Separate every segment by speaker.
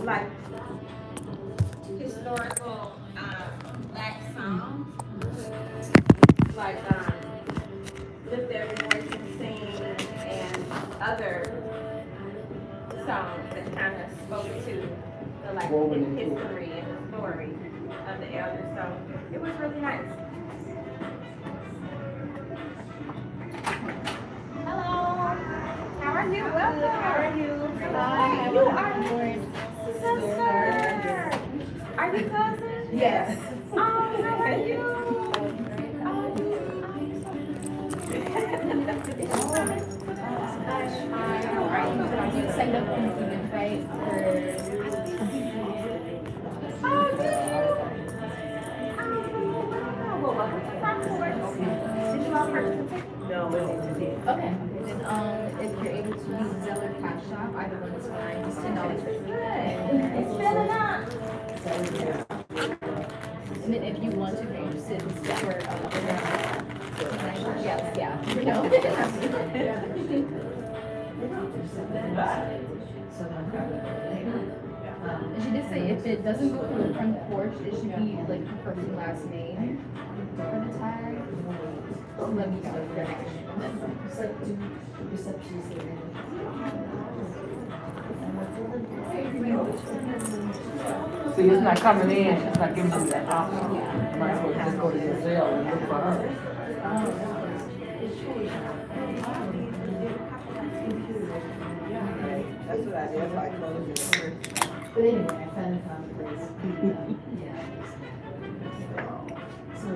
Speaker 1: like historical black songs, like Lift Every Voice and Sing and other songs that kind of spoke to the like history and the story of the elders. So it was really nice. Hello. How are you? Welcome. How are you? Hi. You are sister. Are you cousin? Yes. Oh, how are you?
Speaker 2: You signed up for the event, right?
Speaker 1: Oh, did you? Oh, well, welcome to Frankfurt. Did you all purchase a ticket? No, we didn't.
Speaker 2: Okay. Then if you're able to use Zelle or Cash App, either one is fine. Just $10 for
Speaker 1: Good. It's filling up.
Speaker 2: And then if you want to pay, just sit for yes, yeah. You know. And she did say if it doesn't go through the front porch, it should be like her first and last name for the tag. Let me know.
Speaker 3: See, it's not coming in, it's not giving you that option. Might as well just go to your cell and look for her.
Speaker 4: That's what I did, I closed it.
Speaker 5: But anyway, I finally found a place. Yeah. So,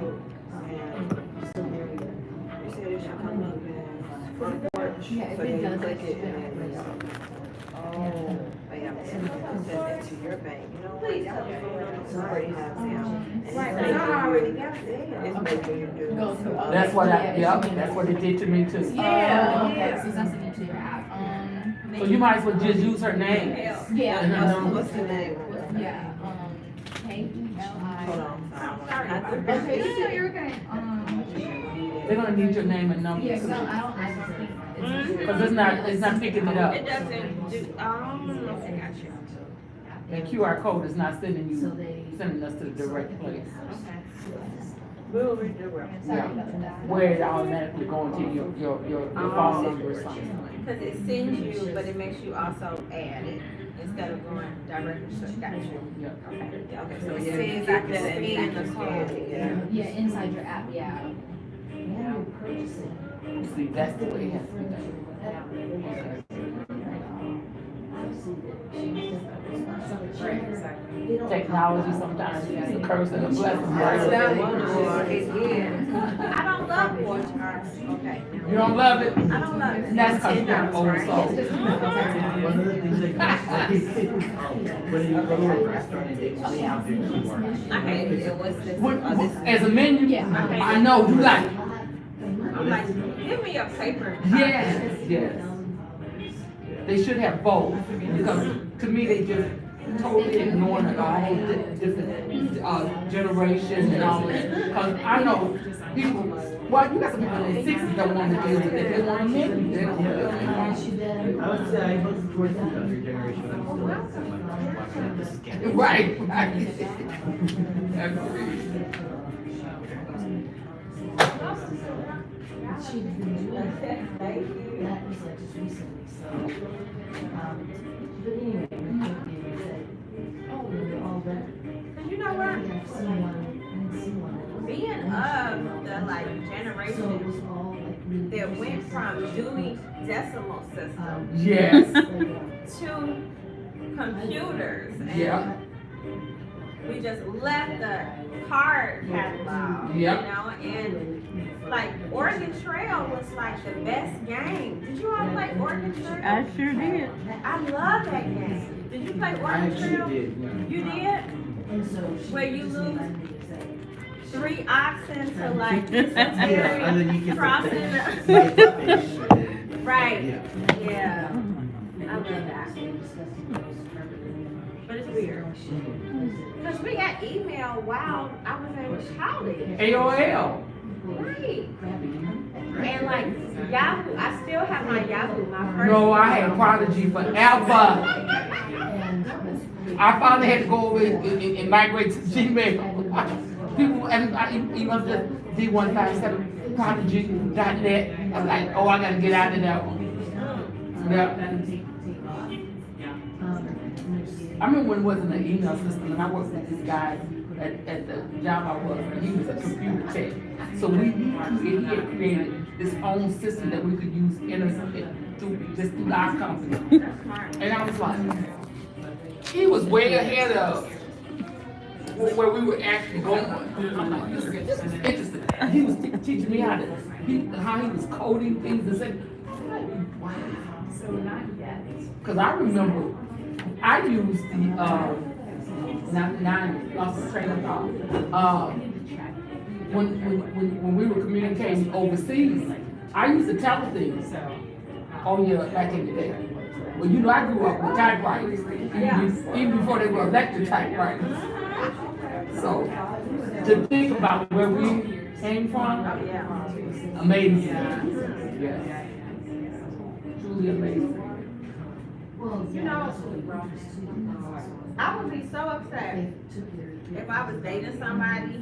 Speaker 5: so there we go.
Speaker 4: You said it should come up in front porch,
Speaker 2: Yeah, if
Speaker 4: so
Speaker 2: it
Speaker 4: then you
Speaker 2: does,
Speaker 4: click
Speaker 2: it
Speaker 4: it
Speaker 2: should
Speaker 4: and then
Speaker 2: be.
Speaker 4: oh, yeah, send it to your bank, you know?
Speaker 1: Please tell me.
Speaker 4: It's already have them. And
Speaker 1: Right,
Speaker 4: it's
Speaker 1: because I already
Speaker 4: making-
Speaker 1: got there.
Speaker 4: It's making you do.
Speaker 2: Go through.
Speaker 3: That's what that's what it did to me too.
Speaker 1: Yeah.
Speaker 2: Okay, so it's not sending to your app.
Speaker 3: So you might as well just use her name.
Speaker 2: Yeah.
Speaker 4: What's the name?
Speaker 2: Yeah. K-E-L-I.
Speaker 4: Hold on.
Speaker 1: I'm sorry
Speaker 4: I
Speaker 1: about
Speaker 4: think-
Speaker 1: that.
Speaker 2: Okay, no, you're okay.
Speaker 3: They're gonna need your name and number.
Speaker 2: Yeah, so I don't, I just think it's.
Speaker 3: Cause it's not picking it
Speaker 1: It
Speaker 3: up.
Speaker 1: doesn't do, okay, got you.
Speaker 3: That QR code is not sending us to the direct place.
Speaker 1: Okay.
Speaker 4: We'll redirect.
Speaker 3: Yeah. Where it automatically going to your phone number or something.
Speaker 1: Because it sends you, but it makes you also add it instead of going directly to got you.
Speaker 3: Yeah.
Speaker 1: Okay, so
Speaker 4: So
Speaker 1: it
Speaker 4: yeah,
Speaker 1: sends, I can scan the code.
Speaker 4: Yeah.
Speaker 2: Yeah, inside your app, yeah.
Speaker 3: See, that's the way it has to be done. Technology sometimes is a curse and a blessing.
Speaker 1: That's
Speaker 3: right?
Speaker 1: that one, or it is. I don't love porch cards. Okay.
Speaker 3: You don't love it?
Speaker 1: I don't love it.
Speaker 3: That's cause you're an old soul.
Speaker 6: One of the things they when you go to a restaurant and they see how big you are.
Speaker 1: I hate it. What's this?
Speaker 3: As a menu,
Speaker 2: Yeah.
Speaker 3: I know you like it.
Speaker 1: I'm like, give me a paper. copy.
Speaker 3: Yes, yes. They should have both, because to me, they just totally ignoring the whole different, generation and all that. Cause I know people, well, you got some people in their sixties that want to deal with it, they want a menu, they don't want it.
Speaker 6: I would say I look towards the younger generation. I'm still watching the scandal.
Speaker 3: Right, right. Agreed.
Speaker 5: She's been doing that. That was like just recently, so. But anyway, my company said, oh, we're all done.
Speaker 1: Cause you know what?
Speaker 5: I've seen one, I didn't see one.
Speaker 1: Being of the like
Speaker 5: So it
Speaker 1: generation
Speaker 5: was all like really.
Speaker 1: that went from Dewey Decimal System
Speaker 3: Yes.
Speaker 1: to computers. And
Speaker 3: Yeah.
Speaker 1: we just left the card catalog, you
Speaker 3: Yep.
Speaker 1: know, and like Oregon Trail was like the best game. Did you all play Oregon Trail?
Speaker 7: I sure did.
Speaker 1: I love that game. Did you play
Speaker 6: I
Speaker 1: Oregon
Speaker 6: actually
Speaker 1: Trail?
Speaker 6: did, yeah.
Speaker 1: You did?
Speaker 5: And so she.
Speaker 1: Where you
Speaker 5: she
Speaker 1: lose
Speaker 5: reminded me to say,
Speaker 1: 3 oxen to like
Speaker 6: Yeah, and then you get
Speaker 1: crossing
Speaker 6: the
Speaker 1: the
Speaker 6: fish.
Speaker 1: right.
Speaker 6: Yeah.
Speaker 1: Yeah. I love that.
Speaker 5: we discussed those perfectly.
Speaker 1: But it's weird. Because we got email while I was in college.
Speaker 3: AOL.
Speaker 1: Right. And like Yahoo, I still have my Yahoo, my first.
Speaker 3: No, I had Prodigy forever.
Speaker 5: And
Speaker 3: I finally had to go over and migrate to Gmail. People, and I even the D157 Prodigy.net. I'm like, oh, I gotta get out of that one. Yeah. I remember when it wasn't an email system, and I worked with this guy at the job I was, and he was a computer tech. So he had created his own system that we could use through our company. And I was like, he was way ahead of where we were actually going. I'm like, this is interesting. He was teaching me how he was coding things and saying, wow.
Speaker 1: So not yet.
Speaker 3: Because I remember I used the lost the train of thought. When we were communicating overseas, I used to tell things. Oh yeah, back in the day. Well, you know, I grew up with typewriters, even before they were electric typewriters. So to think about where we came from, amazing. Yeah. Truly amazing.
Speaker 1: You know, I would be so upset if I was dating somebody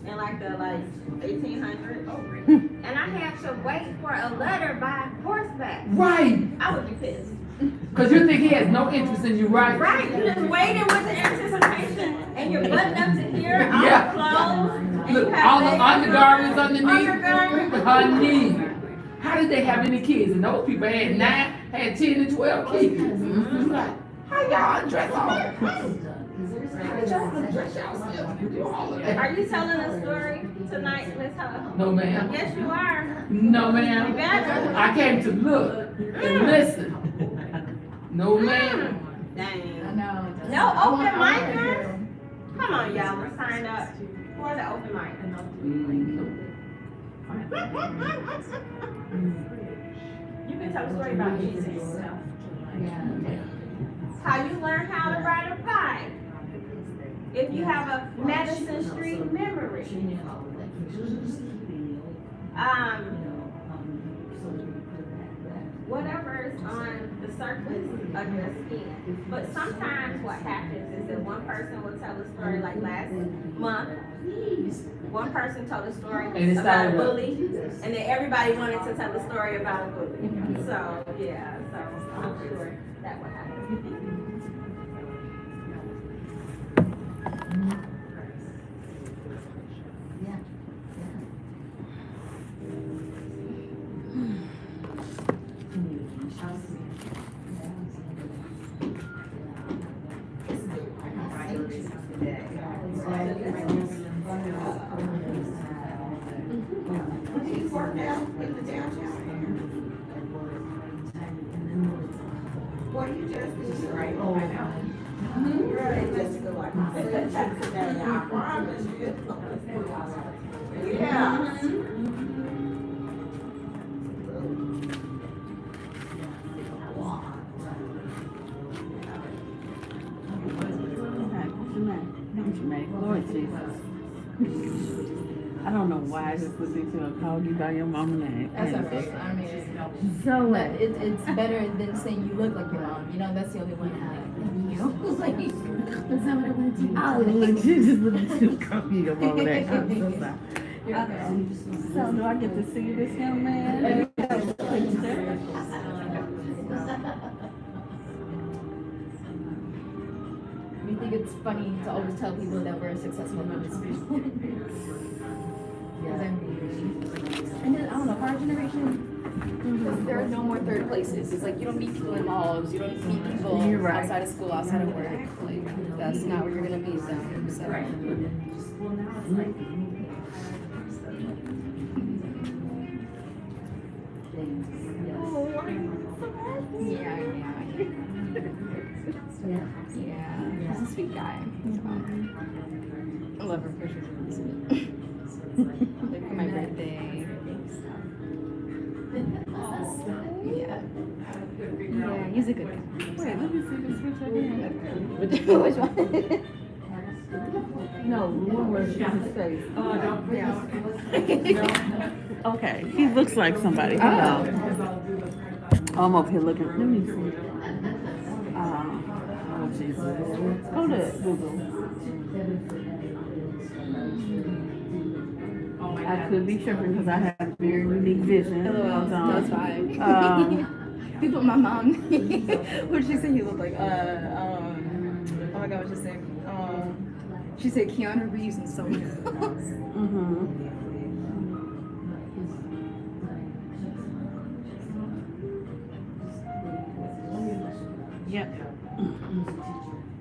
Speaker 1: in like the 1800s and I had to wait for a letter by horseback.
Speaker 3: Right.
Speaker 1: I would be pissed.
Speaker 3: Because you think he has no interest in you, right?
Speaker 1: Right, you just waiting with the anticipation and you're buttoned up to here, all
Speaker 3: Yeah.
Speaker 1: the clothes, and
Speaker 3: Look,
Speaker 1: you
Speaker 3: all the
Speaker 1: have
Speaker 3: undergarments underneath.
Speaker 1: Undergarments.
Speaker 3: Honey. How did they have any kids? And those people had 10 and 12 kids. Like, how y'all dress all that? How did y'all dress yourself? You do all of that.
Speaker 1: Are you telling a story tonight, Miss Ho?
Speaker 3: No, ma'am.
Speaker 1: Yes, you are.
Speaker 3: No,
Speaker 1: You
Speaker 3: ma'am.
Speaker 1: better.
Speaker 3: I came to look and listen. No, ma'am.
Speaker 1: Dang.
Speaker 2: No,
Speaker 1: No open mic? Come on, y'all, we're signed up for the open mic. You can tell a story about Jesus. How you learn how to ride a bike. If you have a Madison Street memory. Whatever is on the surface of your skin. But sometimes what happens is that one person will tell a story like last month. One person told a story
Speaker 3: And it
Speaker 1: about a
Speaker 3: started up.
Speaker 1: bully, and then everybody wanted to tell a story about a bully. So, yeah, so I'm sure that would happen.
Speaker 4: What you just did, right? Oh, I know. Right, just go like, I promise you. Yeah.
Speaker 5: Lord Jesus. I don't know why I just listened to a call you by your mama name.
Speaker 2: That's okay. I mean,
Speaker 5: So
Speaker 2: but it's better than saying you look like your mom. You know, that's the only one I like. That's not what I want to do.
Speaker 5: I look, you just listened to call you your mama name. I'm so sorry. So do I get to see this young man?
Speaker 2: We think it's funny to always tell people that we're successful members. And then, I don't know, our generation, there are no more third places. It's like you don't meet people in malls, you don't meet people
Speaker 5: You're right.
Speaker 2: outside of school, outside of work. Like, that's not where you're gonna meet them. So. Yeah. He's a sweet guy. I love her pictures. Like for my birthday. Yeah, he's a good guy.
Speaker 5: Wait, let me see this picture again.
Speaker 2: Which one?
Speaker 5: No, the one where his face.
Speaker 2: Yeah.
Speaker 5: Okay, he looks like somebody. Hold on. I'm over here looking. Let me see. Oh, Jesus. Go to Google. I could be tripping because I have very unique vision.
Speaker 2: LOL. No, it's fine. People, my mom, what did she say he looked like? Oh my god, what did she say? She said Keanu Reeves and someone else.
Speaker 5: Mm-hmm. Yep.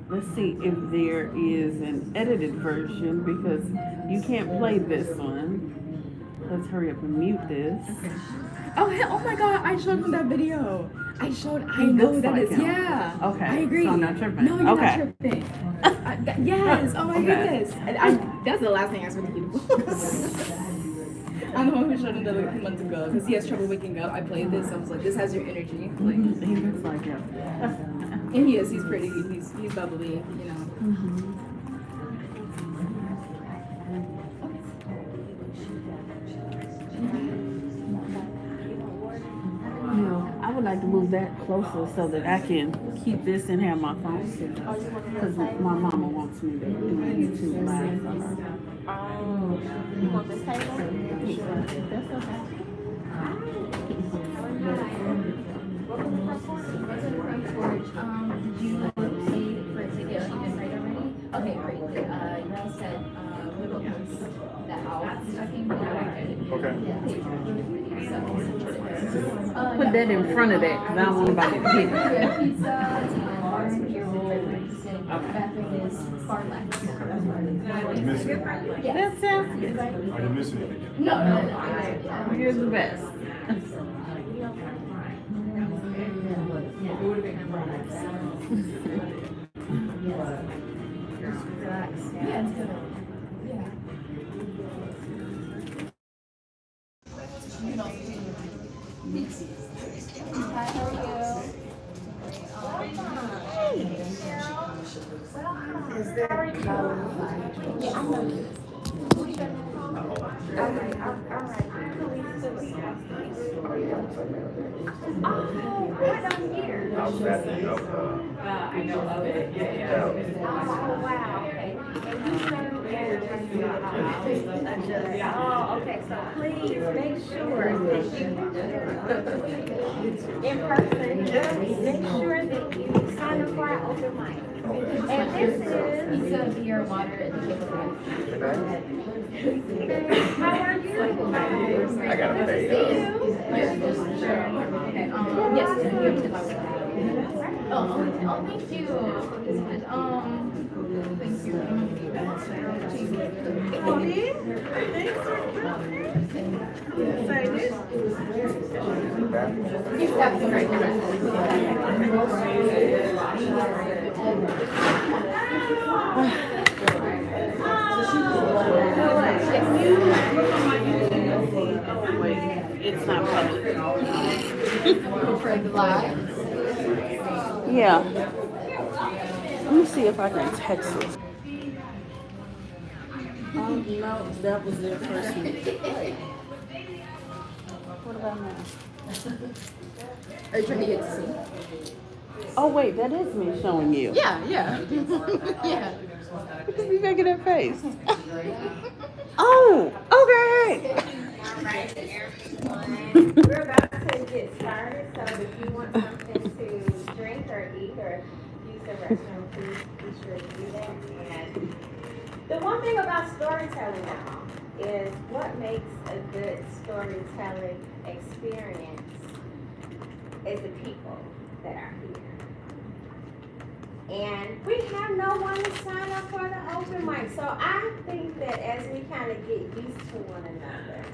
Speaker 5: Let's see if there is an edited version because you can't play this one. Let's hurry up and mute this.
Speaker 2: Oh, oh my god, I showed him that video. I
Speaker 5: He
Speaker 2: know
Speaker 5: looks
Speaker 2: that
Speaker 5: like
Speaker 2: is.
Speaker 5: him.
Speaker 2: Yeah.
Speaker 5: Okay,
Speaker 2: I agree.
Speaker 5: so I'm not tripping.
Speaker 2: No, you're
Speaker 5: Okay.
Speaker 2: not tripping. Yes. Oh my
Speaker 5: Okay.
Speaker 2: goodness. That's the last thing I was going to do. I'm the one who showed him that like a month ago because he has trouble waking up. I played this. I was like, this has your energy. Like,
Speaker 5: He looks like him.
Speaker 2: and he is. He's pretty. He's bubbly. You know.
Speaker 5: Mm-hmm. You know, I would like to move that closer so that I can keep this and have my phone. Because my mama wants me to do YouTube live for her.
Speaker 1: You want this table?
Speaker 5: That's okay.
Speaker 2: Did you pay for it to get even right already? Okay, great. You said that
Speaker 5: Put that in front of that because I don't want anybody to hit it.
Speaker 2: Pizza, bathroom is far left.
Speaker 7: Are you missing?
Speaker 5: That sounds good.
Speaker 7: Are you missing anything?
Speaker 2: No.
Speaker 5: You're the best.
Speaker 2: Yeah, it's good. Yeah.
Speaker 1: I know of it. Yeah. Oh, wow. Okay. And you serve oh, okay. So please make sure that you in person. Make sure that you sign up for our open mic. And this is
Speaker 2: Pizza, beer, water, and the
Speaker 1: how are you?
Speaker 7: I gotta pay.
Speaker 2: Yes. Oh, thank you. Thank you.
Speaker 5: It's not public.
Speaker 2: For the live.
Speaker 5: Yeah. Let me see if I can text it. No, that was their first week. What about now?
Speaker 2: Are you trying to get to see?
Speaker 5: Oh wait, that is me showing you.
Speaker 2: Yeah. Yeah.
Speaker 5: Look at me making that face. Oh, okay.
Speaker 1: All right, everyone. We're about to get started, so if you want something to drink or eat or use the restroom, please be sure to do that. And the one thing about storytelling now is what makes a good storytelling experience is the people that are here. And we have no one to sign up for the open mic. So I think that as we kind of get used to one another,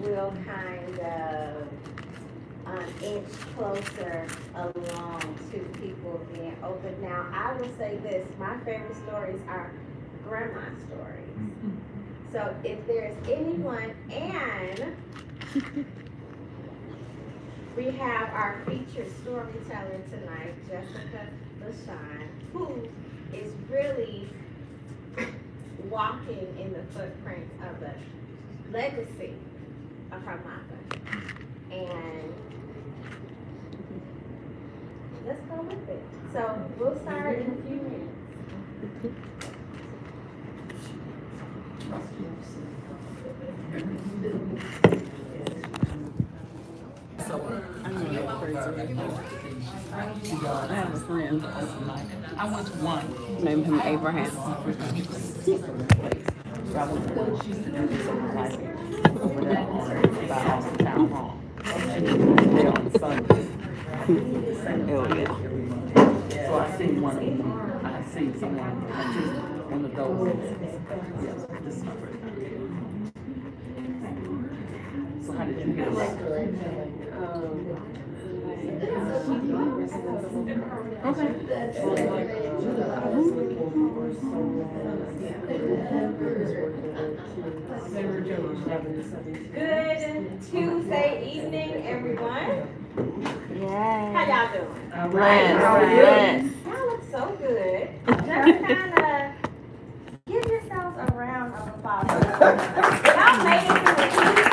Speaker 1: we'll kind of inch closer along to people being open. Now, I will say this, my favorite stories are grandma stories. So if there's anyone, and we have our featured storyteller tonight, Jessica LaShawn, who is really walking in the footprint of the legacy of her mother. And let's go with it. So we'll start in a few minutes.
Speaker 5: I have a friend
Speaker 3: I went to one.
Speaker 5: named him Abraham.
Speaker 3: She used to do this over like over there by Austin Town Hall. There on Sunday.
Speaker 5: Oh yeah.
Speaker 3: So I seen one of them. I seen someone. I just one of those. Yes, this is my first time. So how did you get it?
Speaker 1: Good Tuesday evening, everyone. How y'all doing?
Speaker 5: Bless.
Speaker 1: Y'all look so good. Just kind of give yourselves a round of applause. Y'all made it through the week.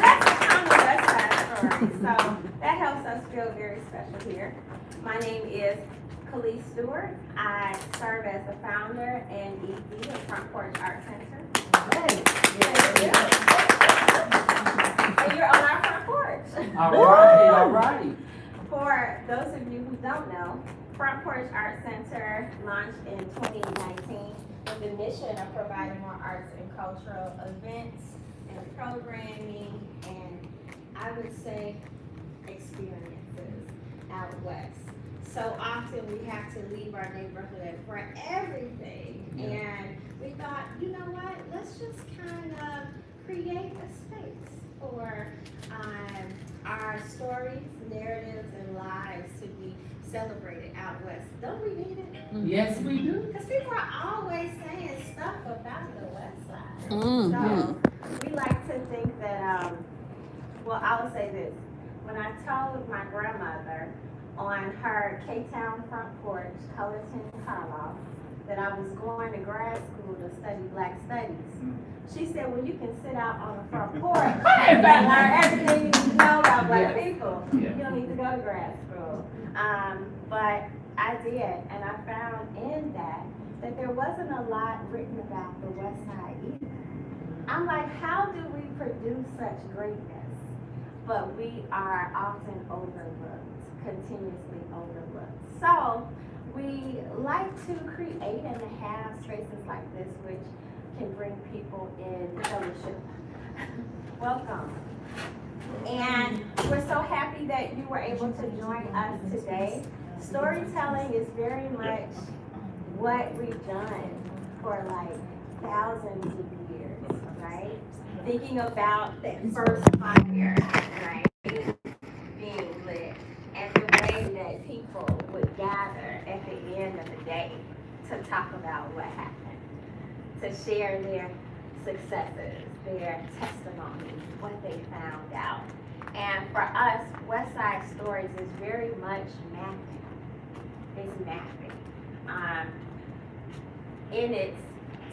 Speaker 1: That's the kind of Westside story. So that helps us feel very special here. My name is Khalees Stewart. I serve as the founder and ED of Front Porch Art Center. And you're on our front porch.
Speaker 3: All right, all right.
Speaker 1: For those of you who don't know, Front Porch Art Center launched in 2019 with the mission of providing more arts and cultural events and programming and I would say experiences out west. So often we have to leave our neighborhood for everything. And we thought, you know what, let's just kind of create a space for our stories, narratives, and lives to be celebrated out west. Don't we need it?
Speaker 3: Yes, we do.
Speaker 1: Because people are always saying stuff about the west side.
Speaker 5: Mm-hmm.
Speaker 1: So we like to think that, well, I will say this. When I told my grandmother on her K-Town front porch, Cullerton, Carlisle, that I was going to grad school to study Black Studies, she said, well, you can sit out on the front porch and learn everything you need to know about Black people.
Speaker 3: Yeah.
Speaker 1: You don't need to go to grad school. But I did, and I found in that there wasn't a lot written about the West Side either. I'm like, how do we produce such greatness? But we are often overlooked, continuously overlooked. So we like to create and have spaces like this which can bring people in fellowship. Welcome. And we're so happy that you were able to join us today. Storytelling is very much what we've done for like thousands of years, right? Thinking about that first fire, right, being lit, and the way that people would gather at the end of the day to talk about what happened, to share their successes, their testimonies, what they found out. And for us, West Side Stories is very much mapping. It's mapping in its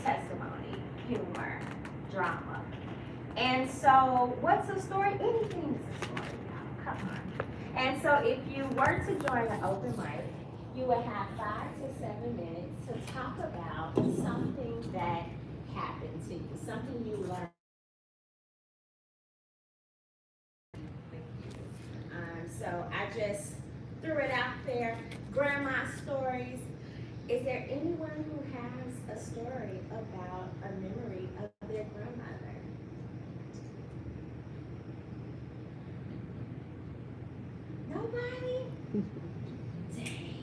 Speaker 1: testimony, humor, drama. And so, what's a story? Anything is a story, y'all. Come on. And so, if you were to join the open mic, you would have 5 to 7 minutes to talk about something that happened to you, something you learned. So I just threw it out there. Grandma stories. Is there anyone who has a story about a memory of their grandmother? Nobody? Dang.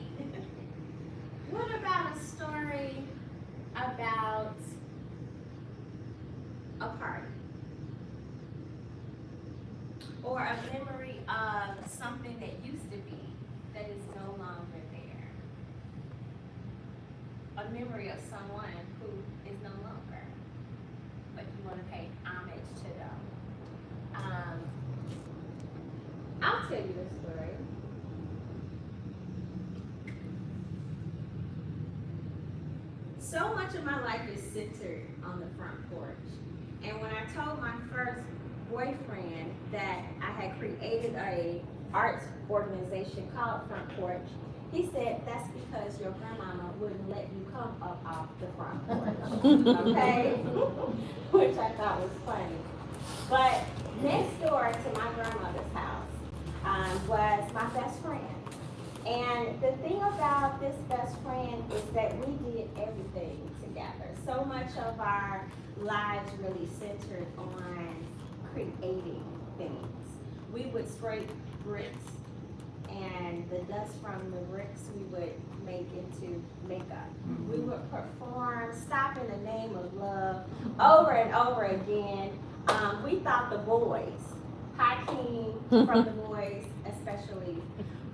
Speaker 1: What about a story about a party? Or a memory of something that used to be that is no longer there? A memory of someone who is no longer, but you want to pay homage to them. I'll tell you the story. So much of my life is centered on the front porch. And when I told my first boyfriend that I had created a arts organization called Front Porch. He said that's because your grandmama wouldn't let you come up off the front porch, okay? Which I thought was funny. But next door to my grandmother's house was my best friend. And the thing about this best friend is that we did everything together. So much of our lives really centered on creating things. We would scrape bricks, and the dust from the bricks we would make into makeup. We would perform Stop in the Name of Love over and over again. We thought the boys, Hakeem from the boys especially,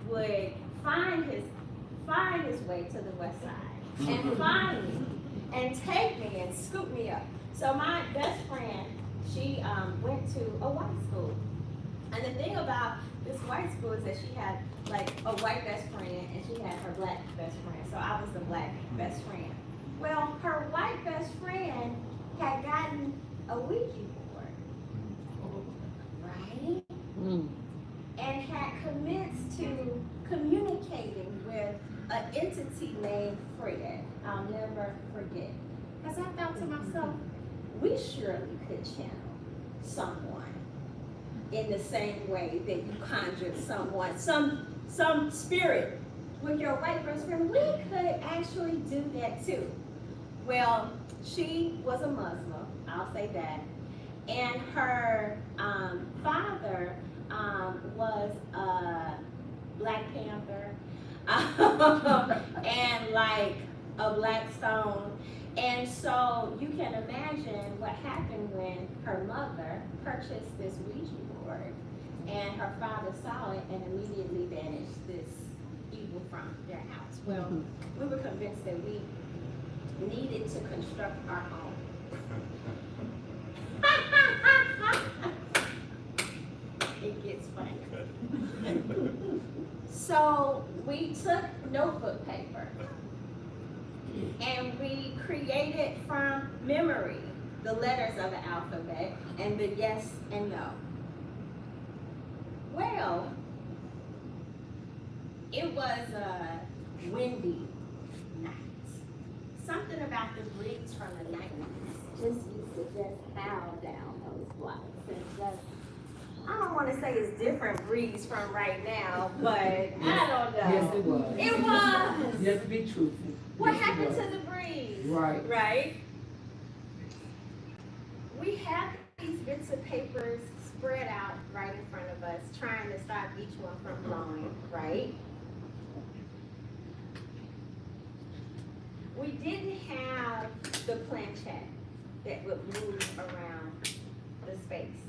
Speaker 1: would find his way to the west side and find me and take me and scoop me up. So my best friend, she went to a white school. And the thing about this white school is that she had like a white best friend and she had her black best friend. So I was the black best friend. Well, her white best friend had gotten a Ouija board, right? And had commenced to communicating with an entity named Fred. I'll never forget. Because I thought to myself, we surely could channel someone in the same way that you conjured someone, some spirit with your white best friend. We could actually do that too. Well, she was a Muslim, I'll say that. And her father was a Black Panther and like a Black Stone. And so you can imagine what happened when her mother purchased this Ouija board and her father saw it and immediately banished this evil from their house. Well, we were convinced that we needed to construct our own. It gets funny. So we took notebook paper and we created from memory the letters of the alphabet and the yes and no. Well, it was a windy night. Something about the breeze from the 90s just used to just howl down those blocks. And just, I don't want to say it's different breeze from right now, but I don't know.
Speaker 3: Yes, it was.
Speaker 1: It was.
Speaker 3: You have to be truthful.
Speaker 1: What
Speaker 3: Yes, it
Speaker 1: happened
Speaker 3: was.
Speaker 1: to the breeze?
Speaker 3: Right.
Speaker 1: Right? We have these bits of papers spread out right in front of us, trying to stop each one from blowing, right? We didn't have the planchette that would move around the space.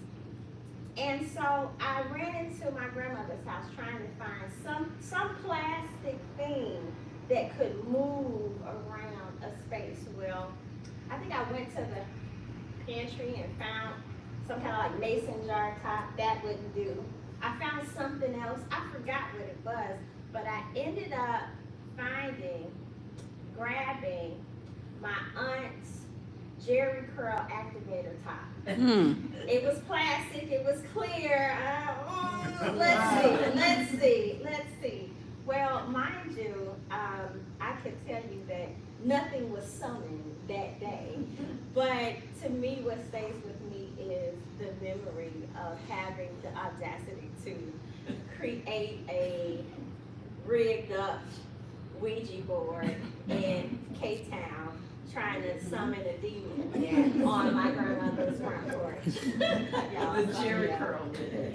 Speaker 1: And so I ran into my grandmother's house trying to find some plastic thing that could move around a space. Well, I think I went to the pantry and found some kind of like mason jar top. That wouldn't do. I found something else. I forgot what it was, but I ended up grabbing my aunt's Jerry curl activator top. It was plastic, it was clear. Let's see. Well, mind you, I could tell you that nothing was summoned that day. But to me, what stays with me is the memory of having the audacity to create a rigged up Ouija board in K-Town, trying to summon a demon on my grandmother's front porch.
Speaker 4: The Jerry curl.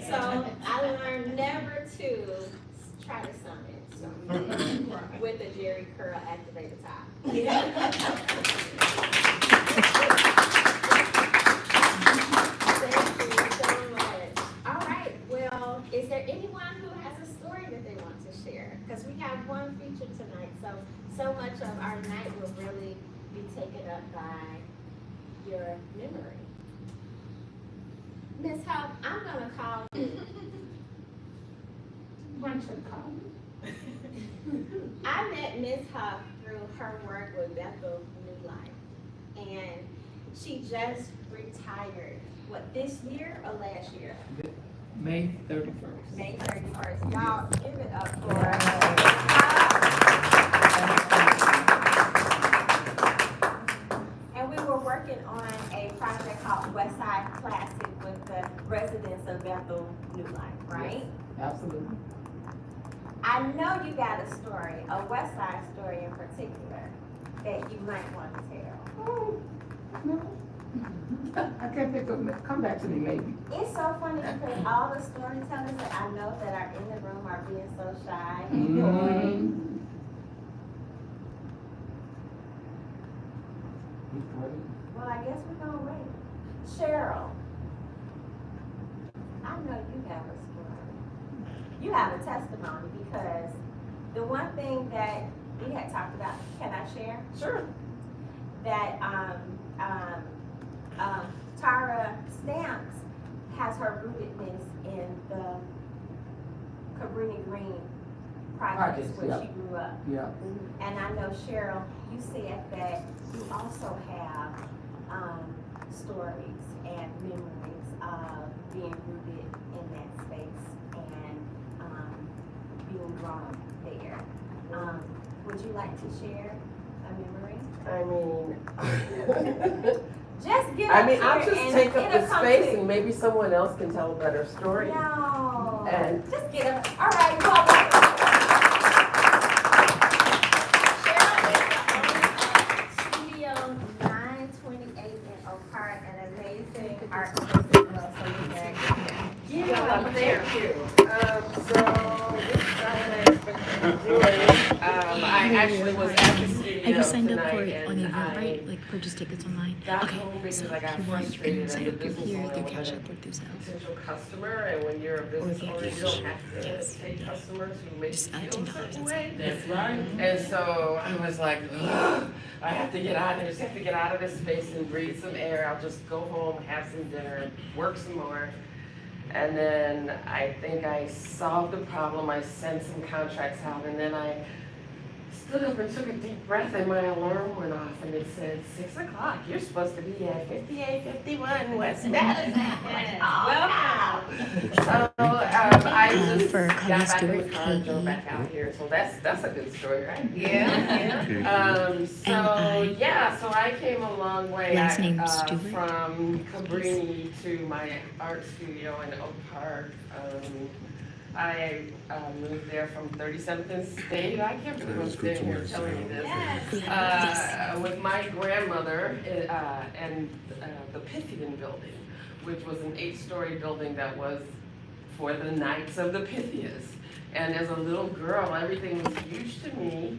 Speaker 1: So I learned never to try to summon something with a Jerry curl activated top. Thank you so much. All right, well, is there anyone who has a story that they want to share? Because we have one feature tonight, so much of our night will really be taken up by your memory. Miss Huff, I'm gonna call you.
Speaker 4: Why don't you call me?
Speaker 1: I met Miss Huff through her work with Bethel New Life, and she just retired. What, this year or last year?
Speaker 3: May 31st.
Speaker 1: May 31st. Y'all give it up for And we were working on a project called Westside Classic with the residents of Bethel New Life, right?
Speaker 3: Absolutely.
Speaker 1: I know you got a story, a Westside story in particular, that you might want to tell.
Speaker 3: Oh, no. I can't think of it. Come back to me, maybe.
Speaker 1: It's so funny because all the storytellers that I know that are in the room are being so shy.
Speaker 3: Mm-hmm.
Speaker 1: Well, I guess we're gonna wait. Cheryl, I know you have a story. You have a testimony because the one thing that we had talked about, can I share?
Speaker 8: Sure.
Speaker 1: That Tara Stamps has her rootedness in the Cabrini Green projects
Speaker 3: Projects,
Speaker 1: where
Speaker 3: yeah.
Speaker 1: she grew up.
Speaker 3: Yeah.
Speaker 1: And I know, Cheryl, you said that you also have stories and memories of being rooted in that space and being grown up there. Would you like to share a memory?
Speaker 8: I mean,
Speaker 1: Just get
Speaker 8: I'll
Speaker 1: up here
Speaker 8: just
Speaker 1: and
Speaker 8: take up
Speaker 1: it'll
Speaker 8: the
Speaker 1: come
Speaker 8: space
Speaker 1: quick.
Speaker 8: and maybe someone else can tell a better story.
Speaker 1: No.
Speaker 8: And-
Speaker 1: Just get up. All right, well, Cheryl is the owner of Studio 928 in Oak Park, an amazing art space as well. So you can
Speaker 8: Yeah, thank you. So this time I expected to do it. I actually was at the studio
Speaker 9: Have you signed up for
Speaker 8: tonight
Speaker 9: it on
Speaker 8: and
Speaker 9: Eventbrite, like purchase tickets online?
Speaker 8: got
Speaker 9: Okay,
Speaker 8: home because
Speaker 9: so
Speaker 8: I got
Speaker 9: if you want, you
Speaker 8: frustrated
Speaker 9: can
Speaker 8: as
Speaker 9: sign
Speaker 8: a
Speaker 9: up through
Speaker 8: business
Speaker 9: here,
Speaker 8: owner
Speaker 9: through
Speaker 8: with
Speaker 9: Cash
Speaker 8: a
Speaker 9: App, or through Zelle.
Speaker 8: potential customer, and when you're a business
Speaker 9: via
Speaker 8: owner, you
Speaker 9: cash.
Speaker 8: don't have to
Speaker 9: Yes.
Speaker 8: take customers who make you
Speaker 9: Just
Speaker 8: feel a
Speaker 9: $10,
Speaker 8: certain
Speaker 9: that's
Speaker 8: way.
Speaker 3: That's right.
Speaker 8: And so I was like, ugh, I have to get out of here. I just have to get out of this space and breathe some air. I'll just go home, have some dinner, work some more. And then I think I solved the problem. I sent some contracts out, and then I stood up and took a deep breath, and my alarm went off, and it said 6 o'clock. You're supposed to be at 5851 West Dallas. So I just
Speaker 9: For
Speaker 8: got
Speaker 9: Carly
Speaker 8: back in
Speaker 9: Stewart,
Speaker 8: the car and drove
Speaker 9: KE.
Speaker 8: back out here. So that's a good story, right?
Speaker 1: Yeah.
Speaker 8: So
Speaker 9: L.I.
Speaker 8: yeah, so I came a long way.
Speaker 9: Last name Stewart.
Speaker 8: From Cabrini to my art studio in Oak Park. I moved there from 37th and State. I can't believe I'm standing here telling you this. With my grandmother and the Pythian building, which was an 8-story building that was for the Knights of the Pythias. And as a little girl, everything was huge to me.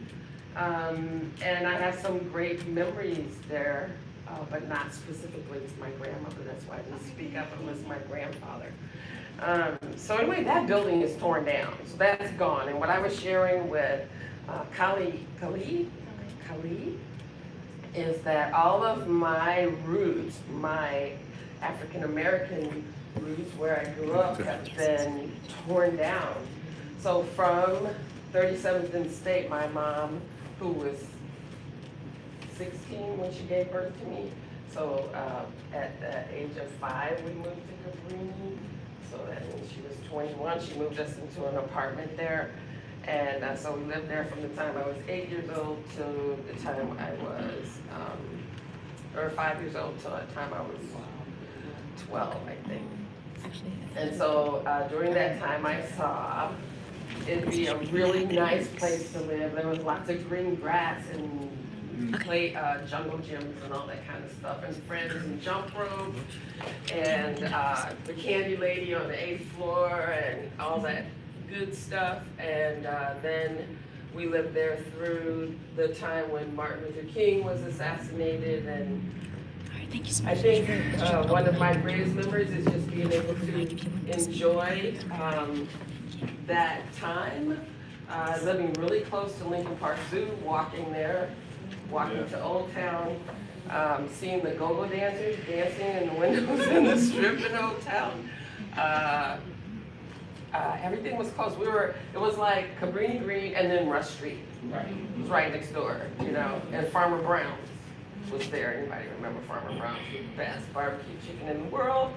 Speaker 8: And I have some great memories there, but not specifically with my grandmother. That's why I didn't speak up. It was my grandfather. So anyway, that building is torn down, so that's gone. And what I was sharing with Kali is that all of my roots, my African-American roots where I grew up, have been torn down. So from 37th and State, my mom, who was 16 when she gave birth to me, so at the age of 5, we moved to Cabrini. So that when she was 21, she moved us into an apartment there. And so we lived there from the time I was 8 years old to the time I was, or 5 years old till the time I was 12, I think. And so during that time I saw it'd be a really nice place to live. There was lots of green grass and play jungle gyms and all that kind of stuff, and friends and jump rope, and the candy lady on the 8th floor, and all that good stuff. And then we lived there through the time when Martin Luther King was assassinated. And
Speaker 9: Thank you so
Speaker 8: I
Speaker 9: much.
Speaker 8: think one of my greatest memories is just being able to enjoy that time, living really close to Lincoln Park Zoo, walking there, walking to Old Town, seeing the go-go dancers dancing in the windows in the strip in Old Town. Everything was close. It was like Cabrini Green and then Rush Street. Right. It was right next door, you know, and Farmer Brown's. was there. Anybody remember Farmer Brown's the best barbecue chicken in the world?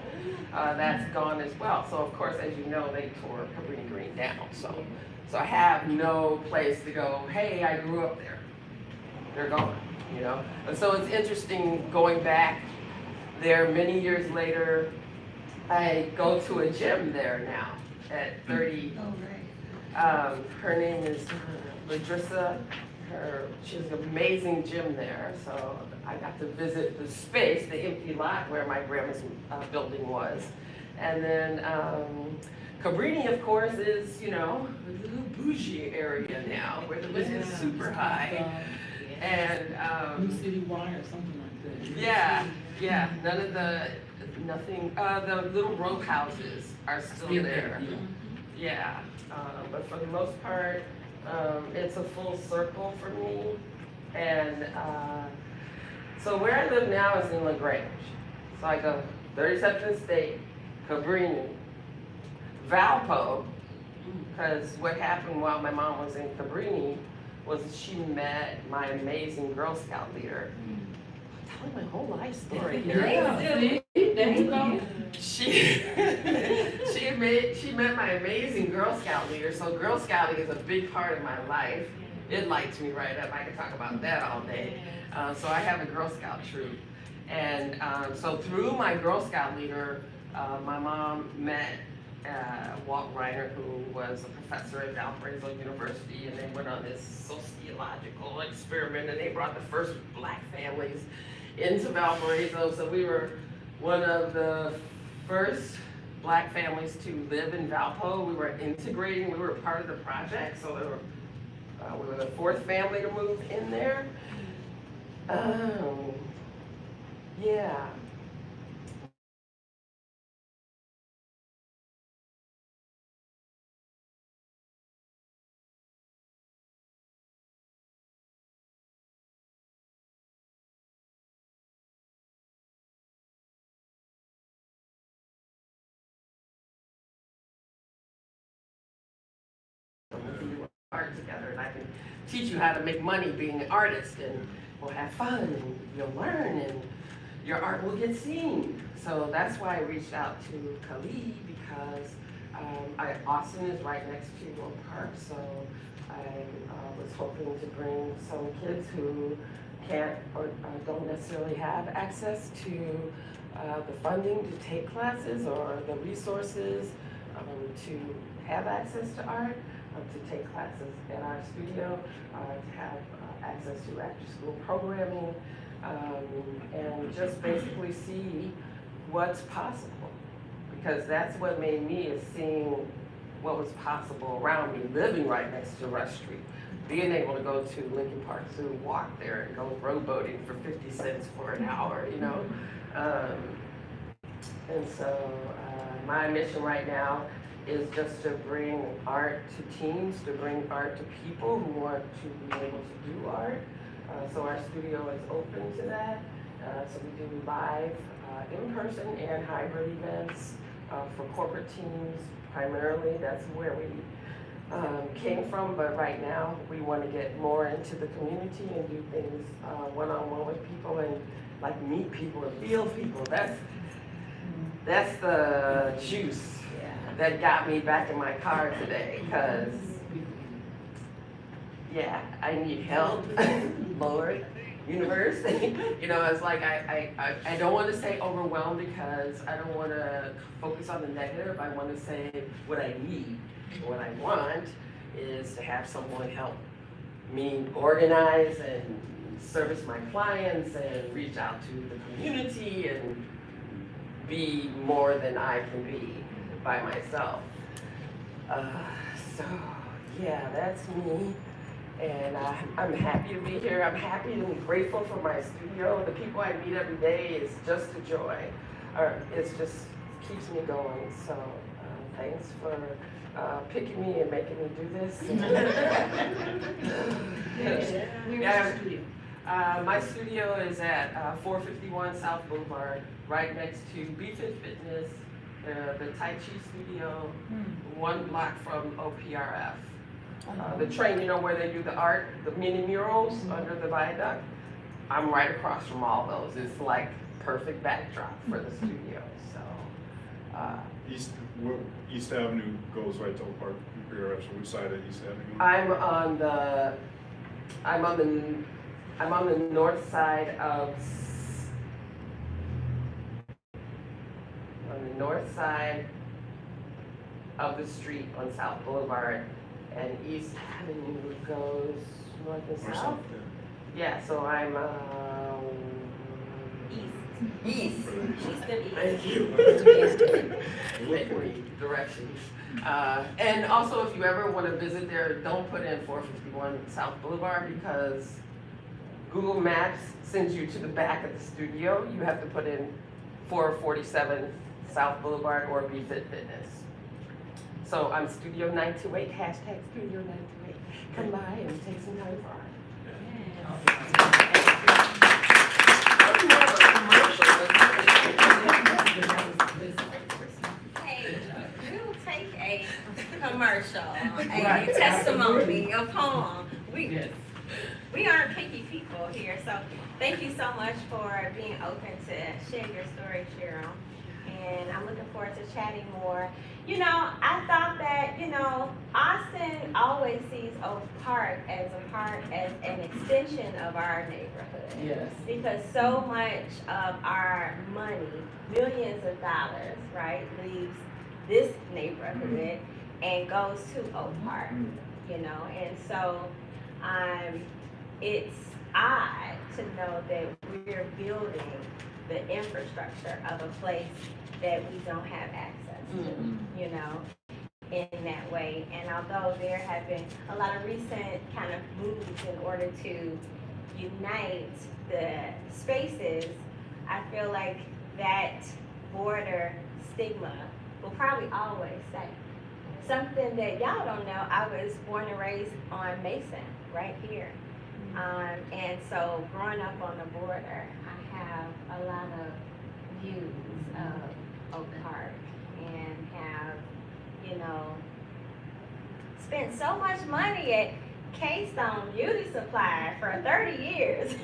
Speaker 8: That's gone as well. So of course, as you know, they tore Cabrini Green down. So I have no place to go, hey, I grew up there. They're gone, you know? And so it's interesting going back there many years later. I go to a gym there now at 30. Her name is Ladrissa. She has an amazing gym there. So I got to visit the space, the empty lot where my grandma's building was. And then Cabrini, of course, is, you know, a little bougie area now where the rent is super high. And
Speaker 3: New City Y or something like that.
Speaker 8: yeah, none of the little row houses are still there. Yeah, but for the most part, it's a full circle for me. And so where I live now is in LaGrange. So I go 37th State, Cabrini, Valpo, because what happened while my mom was in Cabrini was she met my amazing Girl Scout leader. I'm telling my whole life story here.
Speaker 3: There you go.
Speaker 8: She met my amazing Girl Scout leader. So Girl Scouting is a big part of my life. It lights me right up. I could talk about that all day. So I have a Girl Scout troop. And so through my Girl Scout leader, my mom met Walt Reiner, who was a professor at Valparaiso University, and they went on this sociological experiment, and they brought the first black families into Valparaiso. So we were one of the first black families to live in Valpo. We were integrating, we were part of the project, so we were the fourth family to move in there. Yeah. Art together, and I can teach you how to make money being an artist, and we'll have fun, and you'll learn, and your art will get seen. So that's why I reached out to Khalid, because Austin is right next to World Park, so I was hoping to bring some kids who can't or don't necessarily have access to the funding to take classes or the resources to have access to art, to take classes at our studio, to have access to after-school programming, and just basically see what's possible. Because that's what made me, is seeing what was possible around me, living right next to Rush Street, being able to go to Lincoln Park Zoo, walk there, and go rowboating for 50 cents for an hour, you know? And so my mission right now is just to bring art to teens, to bring art to people who want to be able to do art. So our studio is open to that. So we do live, in-person and hybrid events for corporate teams primarily. That's where we came from, but right now we want to get more into the community and do things one-on-one with people and like meet people and feel people. That's the juice that got me back in my car today, because yeah, I need help. Lord, universe, you know, it's like I don't want to say overwhelmed, because I don't want to focus on the negative. I want to say what I need, what I want is to have someone help me organize and service my clients and reach out to the community and be more than I can be by myself. So yeah, that's me. And I'm happy to be here. I'm happy and grateful for my studio. The people I meet every day is just a joy. It just keeps me going. So thanks for picking me and making me do this. My studio is at 451 South Boulevard, right next to BFit Fitness, the Tai Chi studio, 1 block from OPRF. The train, you know, where they do the art, the mini murals under the viaduct. I'm right across from all those. It's like perfect backdrop for the studio, so.
Speaker 7: East Avenue goes right to Oak Park. Imperial Ave. So which side of East Avenue?
Speaker 8: I'm on the north side of the street on South Boulevard, and East Avenue goes north and
Speaker 7: Or
Speaker 8: south.
Speaker 7: south,
Speaker 8: Yeah, so I'm east. Thank you. Directions. And also, if you ever want to visit there, don't put in 451 South Boulevard, because Google Maps sends you to the back of the studio. You have to put in 447 South Boulevard or BFit Fitness. So I'm Studio 928, hashtag Studio 928. Come by and take some time for art.
Speaker 1: Hey, we'll take a commercial, a testimony, a poem. We aren't picky people here, so thank you so much for being open to share your story, Cheryl. And I'm looking forward to chatting more. You know, I thought that, Austin always sees Oak Park as an extension of our neighborhood.
Speaker 8: Yes.
Speaker 1: Because so much of our money, millions of dollars, right, leaves this neighborhood and goes to Oak Park, and so it's odd to know that we're building the infrastructure of a place that we don't have access to, in that way. And although there have been a lot of recent kind of moves in order to unite the spaces, I feel like that border stigma will probably always stay. Something that y'all don't know, I was born and raised on Mason, right here. And so growing up on the border, I have a lot of views of Oak Park and have, spent so much money at Keystone Beauty Supply for 30 years.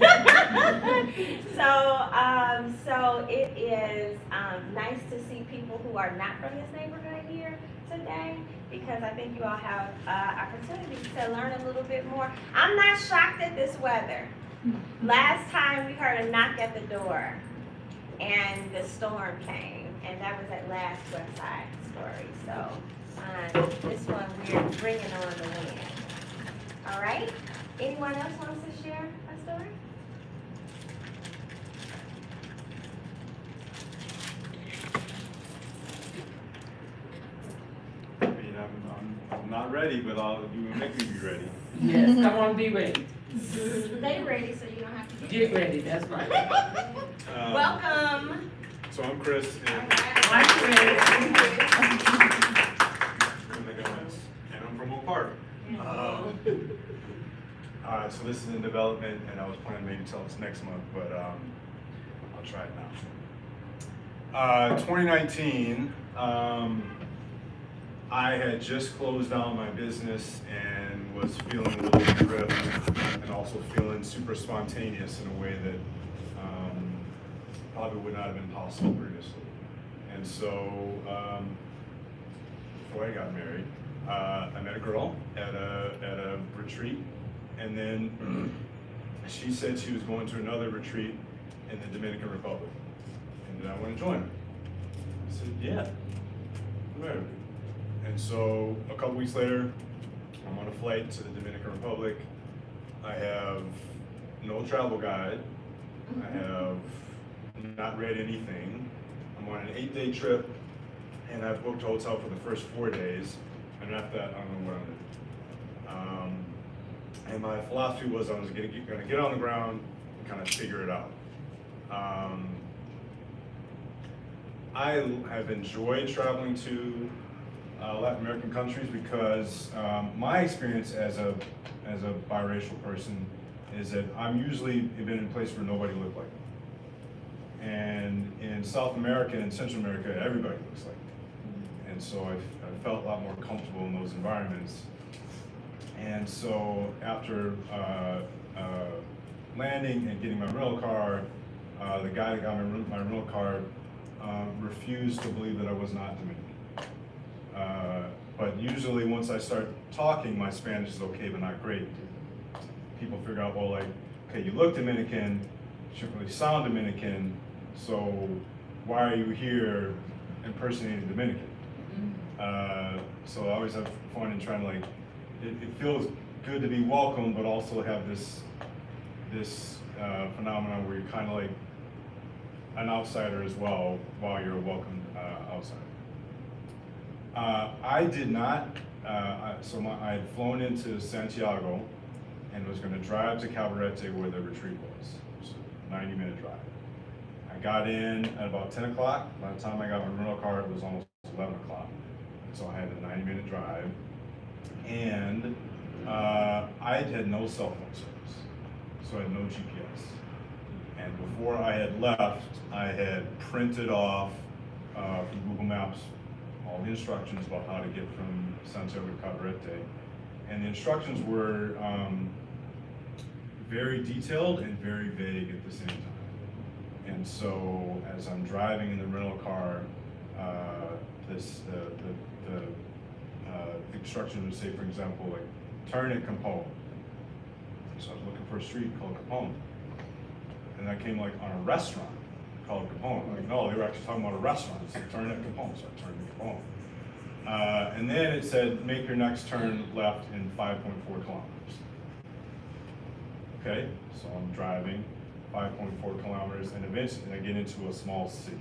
Speaker 1: So it is nice to see people who are not from this neighborhood here today, because I think you all have opportunity to learn a little bit more. I'm not shocked at this weather. Last time we heard a knock at the door and the storm came, and that was at last West Side Story. So this one we're bringing on the wind. All right, anyone else wants to share a story?
Speaker 7: I mean, I'm not ready, but you will make me be ready.
Speaker 3: Yes, come on, be ready.
Speaker 1: Stay ready so you don't have to
Speaker 3: Get ready, that's right.
Speaker 1: Welcome.
Speaker 7: So I'm Chris, and
Speaker 3: I'm ready.
Speaker 7: and I'm from Oak Park. So this is in development, and I was planning maybe till it's next month, but I'll try it now. 2019, I had just closed down my business and was feeling a little adrift, and also feeling super spontaneous in a way that probably would not have been possible previously. And so before I got married, I met a girl at a retreat, and then she said she was going to another retreat in the Dominican Republic, and did I want to join her? I said, yeah, whatever. And so a couple weeks later, I'm on a flight to the Dominican Republic. I have no travel guide. I have not read anything. I'm on an 8-day trip, and I've booked a hotel for the first 4 days. And after that, I don't know what I'm doing. And my philosophy was I was gonna get on the ground and kind of figure it out. I have enjoyed traveling to Latin American countries because my experience as a biracial person is that I'm usually been in a place where nobody looked like me. And in South America and Central America, everybody looks like me. And so I felt a lot more comfortable in those environments. And so after landing and getting my rental car, the guy that got my rental car refused to believe that I was not Dominican. But usually once I start talking, my Spanish is okay, but not great. People figure out, well, like, okay, you look Dominican, you shouldn't really sound Dominican, so why are you here impersonating Dominican? So I always have fun in trying to, like, it feels good to be welcome, but also have this phenomenon where you're kind of like an outsider as well, while you're a welcome outsider. I did not, I had flown into Santiago and was gonna drive to Cabarete where the retreat was. It was a 90-minute drive. I got in at about 10 o'clock. By the time I got my rental car, it was almost 11 o'clock. So I had a 90-minute drive. And I had no cell phone service, so I had no GPS. And before I had left, I had printed off from Google Maps all the instructions about how to get from Santiago to Cabarete. And the instructions were very detailed and very vague at the same time. And so as I'm driving in the rental car, the instructions would say, for example, like, turn at Capone. So I was looking for a street called Capone. And I came like on a restaurant called Capone. I'm like, no, they were actually talking about a restaurant. It said, turn at Capone, so I turned at Capone. And then it said, make your next turn left in 5.4 kilometers. Okay, so I'm driving 5.4 kilometers, and eventually I get into a small city,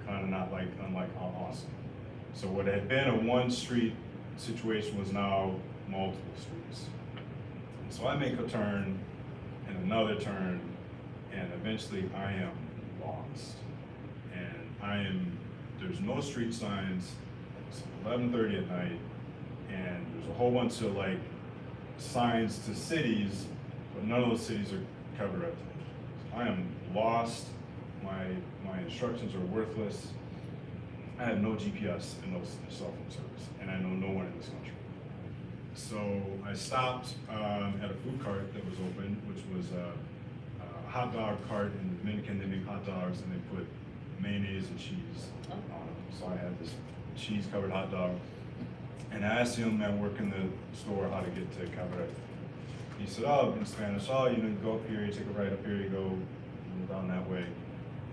Speaker 7: kind of not like, unlike Austin. So what had been a one street situation was now multiple streets. And so I make a turn and another turn, and eventually I am lost. And there's no street signs, it's 11:30 at night, and there's a whole bunch of like signs to cities, but none of those cities are covered up. I am lost, my instructions are worthless. I have no GPS and no cell phone service, and I know no one in this country. So I stopped at a food cart that was open, which was a hot dog cart. In the Dominican, they make hot dogs and they put mayonnaise and cheese on them. So I had this cheese-covered hot dog, and I asked the young man working the store how to get to Cabaret. He said, oh, in Spanish, oh, you go up here, you take a right up here, you go down that way.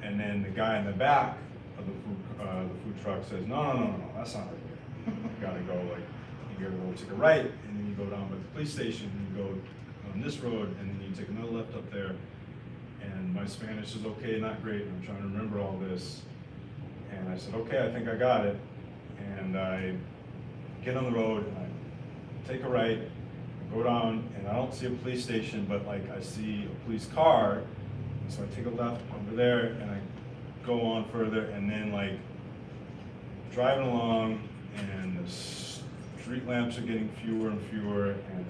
Speaker 7: And then the guy in the back of the food truck says, no, that's not right here. You gotta go, like, you gotta go take a right, and then you go down by the police station, and you go on this road, and then you take another left up there. And my Spanish is okay, not great, and I'm trying to remember all this. And I said, okay, I think I got it. And I get on the road, and I take a right, go down, and I don't see a police station, but like I see a police car, and so I take a left over there, and I go on further, and then like driving along, and the street lamps are getting fewer and fewer, and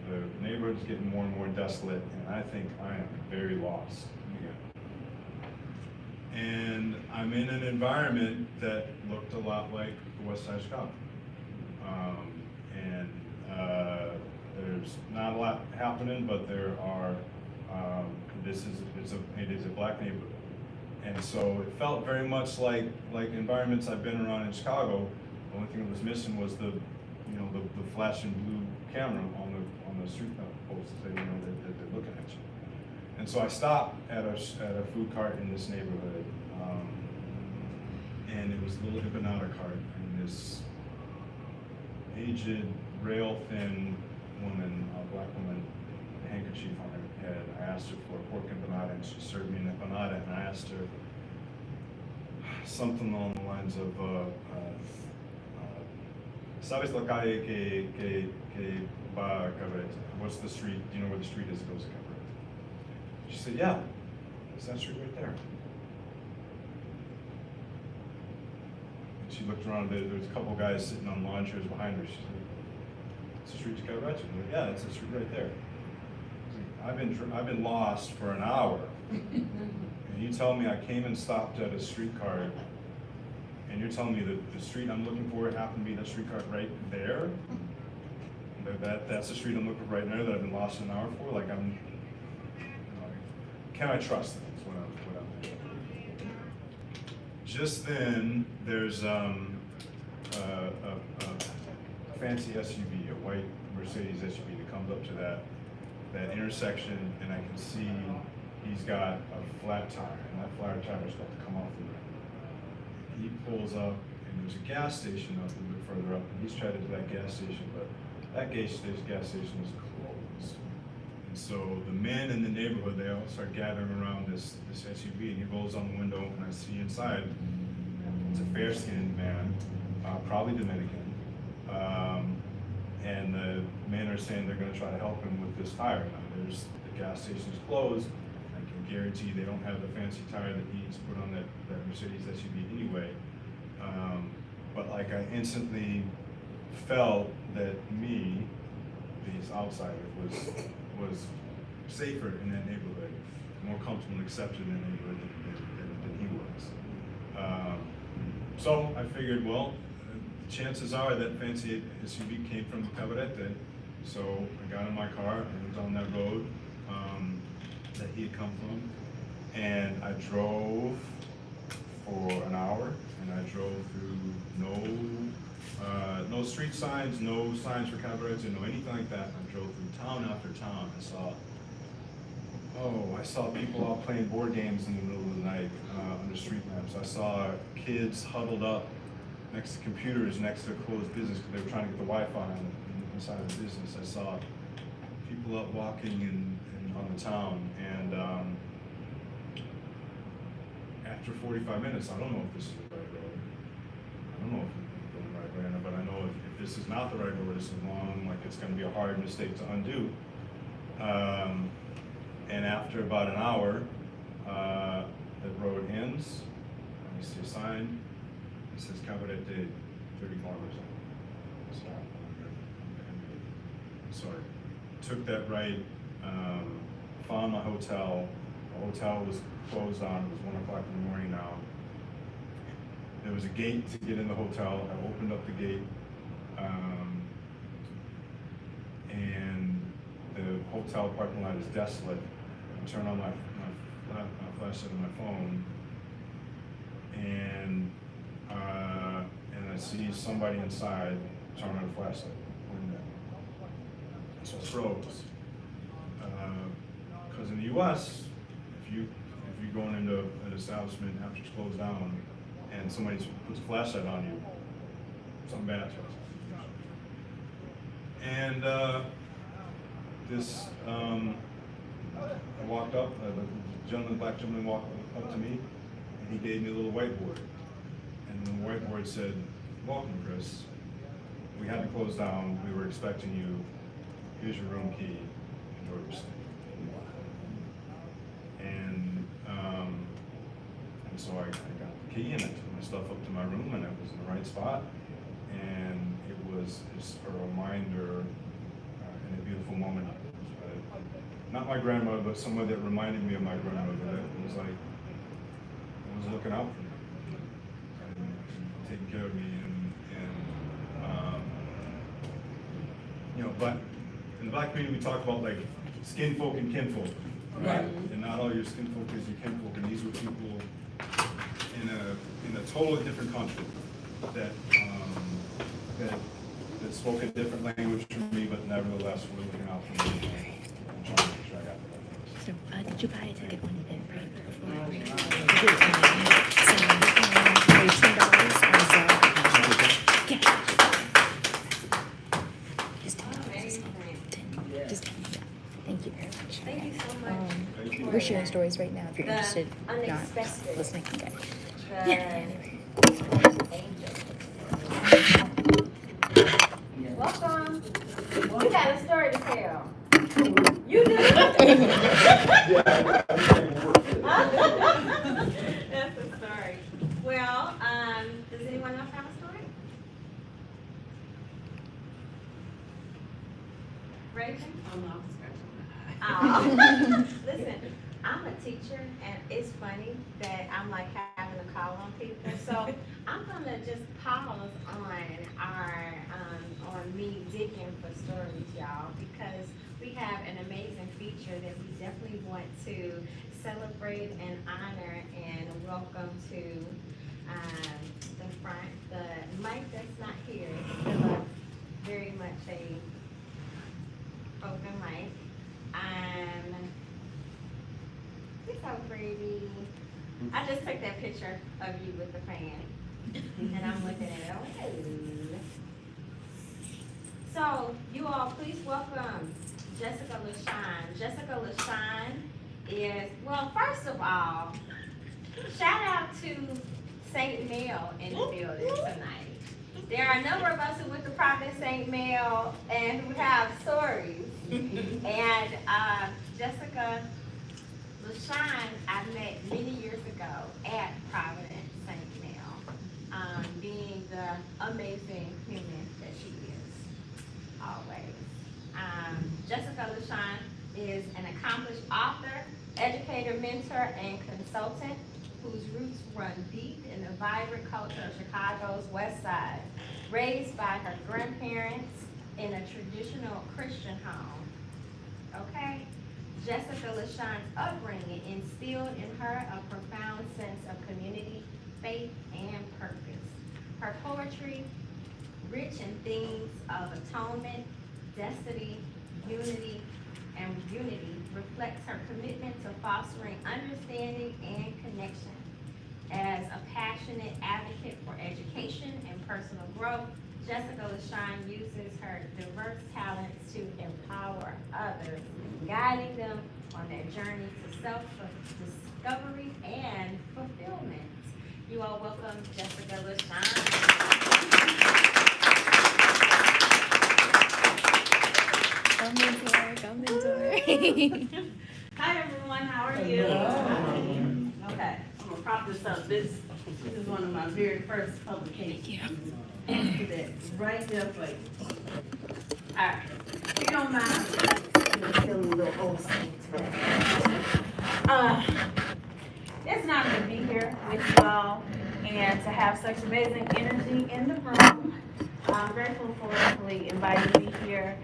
Speaker 7: the neighborhood's getting more and more desolate, and I think I am very lost again. And I'm in an environment that looked a lot like the West Side of Chicago. There's not a lot happening, but there are, it is a black neighborhood. And so it felt very much like environments I've been around in Chicago. The only thing that was missing was the flashing blue camera on the street posts that that they're looking at you. And so I stopped at a food cart in this neighborhood, and it was a little empanada cart, and this aged, rail-thin woman, a black woman, with a handkerchief on her head. I asked her for a pork empanada, and she served me an empanada, and I asked her something along the lines of, ¿sabes la calle que va a Cabaret? What's the street, do you know where the street is that goes to Cabaret? She said, yeah, it's that street right there. And she looked around, there was a couple guys sitting on lawn chairs behind her. She said, it's the street to Cabaret? I'm like, yeah, it's the street right there. I've been lost for an hour, and you tell me I came and stopped at a streetcar, and you're telling me that the street I'm looking for happened to be that streetcar right there? That's the street I'm looking for right there that I've been lost an hour for? Like, can I trust them? Is what I'm thinking. Just then, there's a fancy SUV, a white Mercedes SUV that comes up to that intersection, and I can see he's got a flat tire, and that flat tire is about to come off the road. He pulls up, and there's a gas station up a little bit further up, and he's trying to do that gas station, but that gas station is closed. And so the men in the neighborhood, they all start gathering around this SUV, and he rolls on the window, and I see inside, it's a fair-skinned man, probably Dominican. And the men are saying they're gonna try to help him with this tire. Now, the gas station's closed. I can guarantee they don't have the fancy tire that he's put on that Mercedes SUV anyway. But like I instantly felt that me, this outsider, was safer in that neighborhood, more comfortable and accepted in that neighborhood than he was. So I figured, well, chances are that fancy SUV came from Cabarete. So I got in my car and was on that road that he had come from. And I drove for an hour, and I drove through no street signs, no signs for Cabarete, no anything like that. I drove through town after town. I saw people out playing board games in the middle of the night under street lamps. I saw kids huddled up next to computers, next to closed business because they were trying to get the Wi-Fi inside of the business. I saw people up walking on the town, and after 45 minutes, I don't know if this is the right road. I don't know if it's the right way, but I know if this is not the right road, this is long, like it's going to be a hard mistake to undo. And after about an hour, the road ends. You see a sign. It says Cabarete 30 kilometers an hour. So I took that right, found my hotel. The hotel was closed on. It was 1 o'clock in the morning now. There was a gate to get in the hotel. I opened up the gate, and the hotel parking lot is desolate. I turn on my flashlight on my phone, and I see somebody inside turn on a flashlight. So I froze. Because in the U.S., if you're going into an establishment after it's closed down, and somebody puts a flashlight on you, something bad happens. And I walked up, the black gentleman walked up to me, and he gave me a little whiteboard. And the whiteboard said, "Welcome, Chris. We had to close down. We were expecting you. Here's your room key. Enjoy your stay." And so I got the key, and I took my stuff up to my room, and it was in the right spot. And it was just a reminder and a beautiful moment. Not my grandmother, but someone that reminded me of my grandmother. That was like, I was looking out for me and taking care of me, but in the black community we talk about like skin folk and kinfolk, right? And not all your skin folk is your kinfolk, and these were people in a totally different country that spoke a different language from me, but nevertheless were looking out for me and trying to make sure I got the right place.
Speaker 9: So, did you buy a ticket when you did right before? You did $18 on Zelle. Yeah. Just $10. Just $10. Thank you very much.
Speaker 1: Thank you so much.
Speaker 9: We're sharing stories right now if you're
Speaker 1: The
Speaker 9: interested. Not
Speaker 1: unexpected.
Speaker 9: listening. Okay.
Speaker 1: The
Speaker 9: Anyway.
Speaker 1: Welcome. You got a story to tell. You do? That's a story. Well, does anyone else have a story? Raven? Listen, I'm a teacher, and it's funny that I'm like having to call on people. So I'm gonna just pause on our on me digging for stories, y'all, because we have an amazing feature that we definitely want to celebrate and honor and welcome to the front. The mic that's not here is still very much a open mic. You're so pretty. I just took that picture of you with the fan, and I'm looking at it. Oh, so, you all, please welcome Jessica LaShawn. Jessica LaShawn is, well, first of all, shout out to St. Mel in the building tonight. There are a number of us who went to Providence St. Mel and who have stories. And Jessica LaShawn I met many years ago at Providence St. Mel, being the amazing human that she is, always. Jessica LaShawn is an accomplished author, educator, mentor, and consultant whose roots run deep in the vibrant culture of Chicago's West Side. Raised by her grandparents in a traditional Christian home. Okay? Jessica LaShawn's upbringing instilled in her a profound sense of community, faith, and purpose. Her poetry, rich in themes of atonement, destiny, unity, reflects her commitment to fostering understanding and connection. As a passionate advocate for education and personal growth, Jessica LaShawn uses her diverse talents to empower others, guiding them on their journey to self-discovery and fulfillment. You all welcome Jessica LaShawn.
Speaker 9: Go mentor.
Speaker 5: Hi everyone, how are you? Okay, I'm gonna prop this up. This is one of my very first publications. Look at that, right there for you. Alright, if you don't mind, I'm feeling a little old school today. It's an honor to be here with you all and to have such amazing energy in the room. I'm grateful for Leslie inviting me here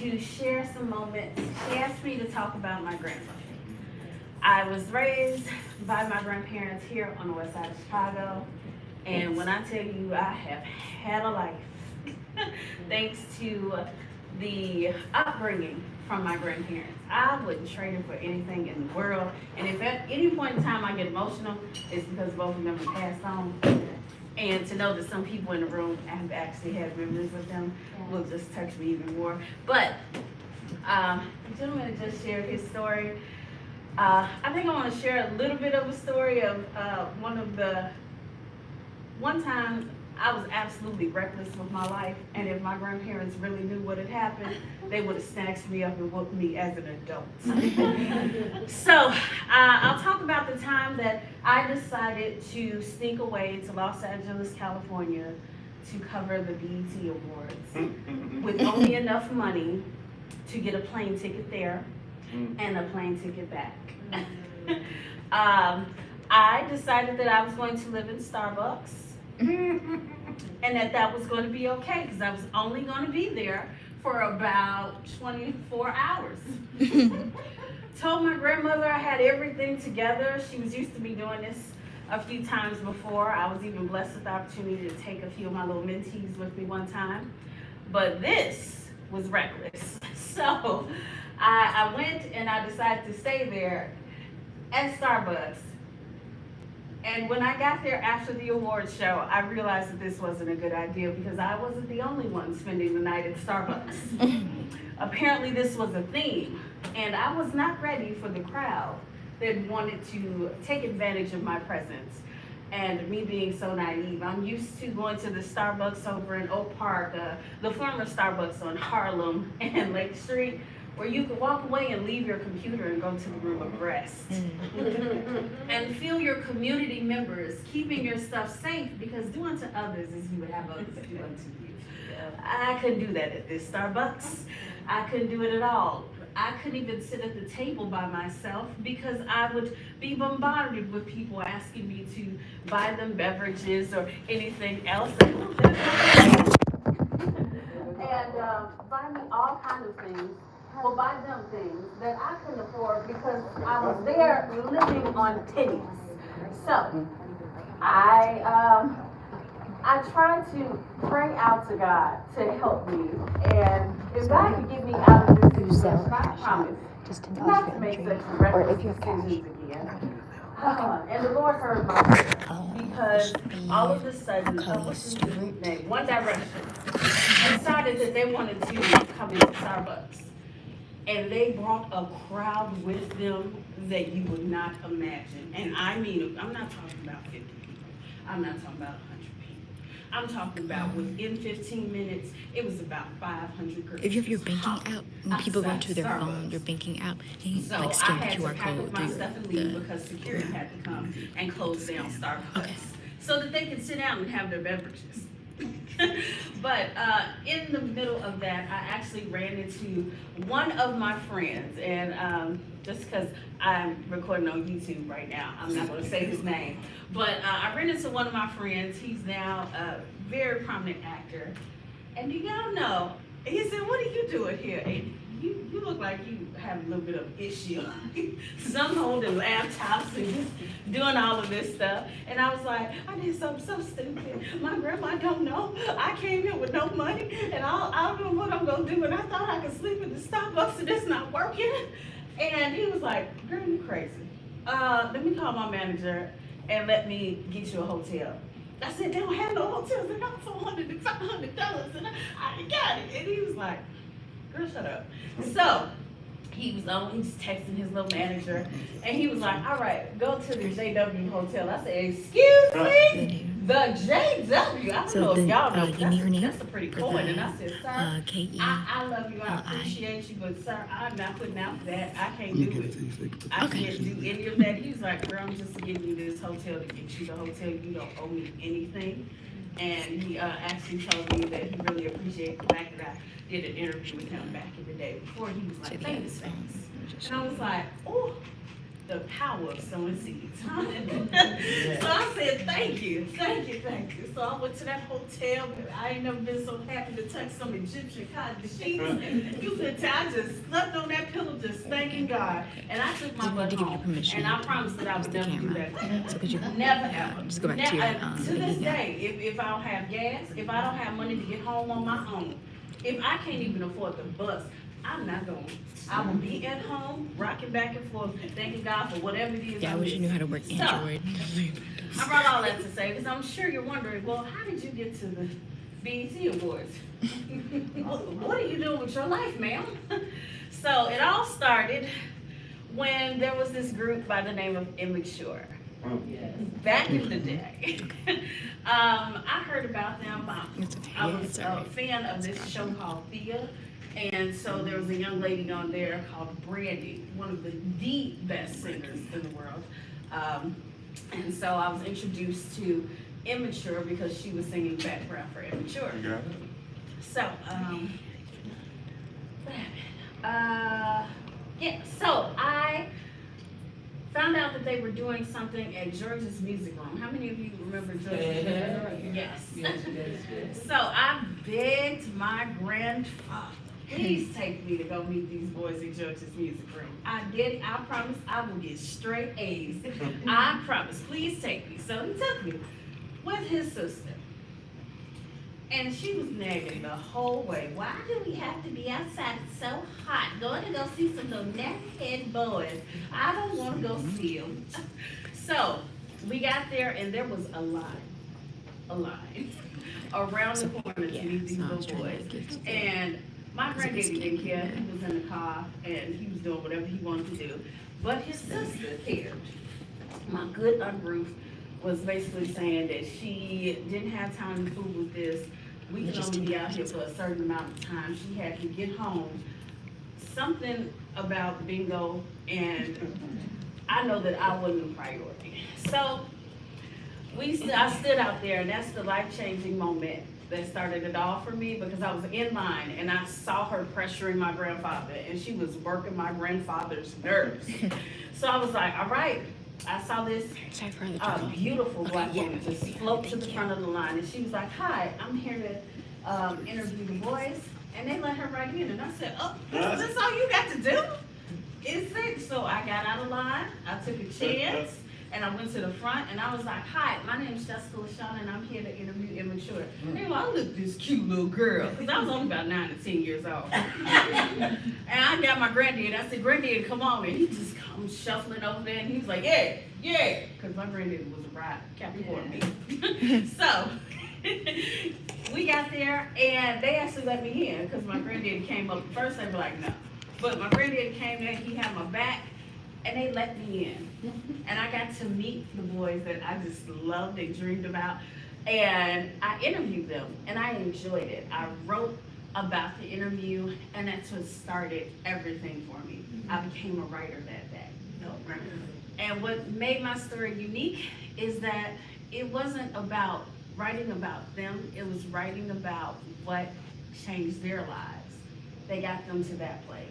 Speaker 5: to share some moments. She asked me to talk about my grandmother. I was raised by my grandparents here on the west side of Chicago, and when I tell you I have had a life, thanks to the upbringing from my grandparents. I wouldn't trade it for anything in the world, and if at any point in time I get emotional, it's because both of them have passed on. And to know that some people in the room have actually had memories with them will just touch me even more. But the gentleman just shared his story. I think I want to share a little bit of a story of one time I was absolutely reckless with my life, and if my grandparents really knew what had happened, they would have snatched me up and whooped me as an adult. So I'll talk about the time that I decided to sneak away to Los Angeles, California to cover the BET Awards with only enough money to get a plane ticket there and a plane ticket back. I decided that I was going to live in Starbucks and that was going to be okay because I was only going to be there for about 24 hours. Told my grandmother I had everything together. She was used to me doing this a few times before. I was even blessed with the opportunity to take a few of my little mentees with me one time. But this was reckless. So I went and I decided to stay there at Starbucks. And when I got there after the awards show, I realized that this wasn't a good idea because I wasn't the only one spending the night at Starbucks. Apparently this was a theme, and I was not ready for the crowd that wanted to take advantage of my presence. And me being so naive, I'm used to going to the Starbucks over in Oak Park, the former Starbucks on Harlem and Lake Street, where you could walk away and leave your computer and go to the room of rest. And feel your community members keeping your stuff safe, because do unto others as you would have others do unto you. I couldn't do that at this Starbucks. I couldn't do it at all. I couldn't even sit at the table by myself because I would be bombarded with people asking me to buy them beverages or anything else. And buy me all kinds of things.
Speaker 1: will buy them things that I couldn't afford because I was there living on pennies. So I try to pray out to God to help me, and if God can get me out of this situation, I promise
Speaker 9: Just
Speaker 1: not to make such reckless decisions again. And the Lord heard my prayer because all of a sudden, what's this group name? One Direction decided that they wanted to come into Starbucks. And they brought a crowd with them that you would not imagine. And I mean, I'm not talking about 50 people. I'm not talking about 100 people. I'm talking about within 15 minutes, it was about 500 girls.
Speaker 9: If you have your banking app, when people go into their phone, your banking app, and you
Speaker 1: So
Speaker 9: like
Speaker 1: I
Speaker 9: scan the
Speaker 1: had to
Speaker 9: QR
Speaker 1: pack up
Speaker 9: code
Speaker 1: my
Speaker 9: through
Speaker 1: stuff and leave
Speaker 9: the.
Speaker 1: because security had to come and close down Starbucks.
Speaker 9: Okay.
Speaker 1: So that they could sit down and have their beverages. But in the middle of that, I actually ran into one of my friends, and just because I'm recording on YouTube right now, I'm not going to say his name, but I ran into one of my friends. He's now a very prominent actor, and do y'all know, he said, "What are you doing here? And you look like you have a little bit of issue." Some holding laptops and just doing all of this stuff. And I was like, I did something so stupid. My grandma don't know. I came here with no money and I don't know what I'm gonna do. And I thought I could sleep in the Starbucks and it's not working. And he was like, girl, you crazy. Let me call my manager and let me get you a hotel. I said, they don't have no hotels. They got $400 and $500 and I got it. And he was like, girl, shut up. So he's texting his little manager, and he was like, all right, go to the JW hotel. I said, excuse me? The JW? I don't know if y'all know,
Speaker 9: give me her name.
Speaker 1: that's a pretty coin. And I said, sir,
Speaker 9: K-E.
Speaker 1: I love you, I appreciate you, but sir, I'm not putting out for that. I can't do it. I can't do any of that. He was like, girl, I'm just giving you this hotel to get you the hotel. You don't owe me anything. And he actually told me that he really appreciated the fact that I did an interview with him back in the day before. He was like, thanks. And I was like, oh, the power of sowing seeds. So I said, thank you. So I went to that hotel. I ain't never been so happy to touch some Egyptian cotton sheets. You could tell I just slept on that pillow just thanking God. And I took my butt home. And I promised that I would never do that.
Speaker 9: So could you
Speaker 1: Never ever.
Speaker 9: just go back to your
Speaker 1: To this day, if I don't have gas, if I don't have money to get home on my own, if I can't even afford the bus, I'm not going. I will be at home, rocking back and forth, thanking God for whatever it is.
Speaker 9: Yeah, I wish you knew how to work Android.
Speaker 1: I brought all that to say, because I'm sure you're wondering, well, how did you get to the BET Awards? What are you doing with your life, ma'am? So it all started when there was this group by the name of Immature. Back in the day. I heard about them. I was a fan of this show called Thea. And so there was a young lady on there called Brandy, one of the best singers in the world. And so I was introduced to Immature because she was singing background for Immature.
Speaker 7: You got it?
Speaker 1: So, what happened? Yeah, so I found out that they were doing something at George's Music Room. How many of you remember George's Music Room? Yes. So I begged my grandfather, please take me to go meet these boys at George's Music Room. I did. I promise I will get straight A's. I promise. Please take me. So he took me with his sister. And she was nagging the whole way. Why do we have to be outside? It's so hot. Going to go see some little neckhead boys. I don't want to go see them. So we got there and there was a line around the corner to meet these little boys. And my granddaddy didn't care. He was in the car and he was doing whatever he wanted to do. But his sister cared. My good Aunt Ruth was basically saying that she didn't have time to fool with this. We could only be out here for a certain amount of time. She had to get home. Something about bingo, and I know that I wasn't a priority. So I stood out there, and that's the life-changing moment that started it all for me, because I was in line and I saw her pressuring my grandfather, and she was working my grandfather's nerves. So I was like, all right. I saw this beautiful black woman just float to the front of the line, and she was like, hi, I'm here to interview the boys.
Speaker 10: And they let her right in, and I said, oh, that's all you got to do? It's it. So I got out of line, I took a chance, and I went to the front, and I was like, hi, my name is Jessica LaShawn, and I'm here to interview Immature. They were like, oh, look at this cute little girl, because I was only about 9 to 10 years old. And I got my granddad, I said, granddad, come on, and he just comes shuffling over there, and he was like, yeah, because my granddad was a ride, Capricorn me. So, we got there, and they actually let me in, because my granddad came up. First, they were like, no. But my granddad came in, he had my back, and they let me in. And I got to meet the boys that I just loved and dreamed about. And I interviewed them, and I enjoyed it. I wrote about the interview, and that's what started everything for me. I became a writer that day. And what made my story unique is that it wasn't about writing about them, it was writing about what changed their lives. They got them to that place.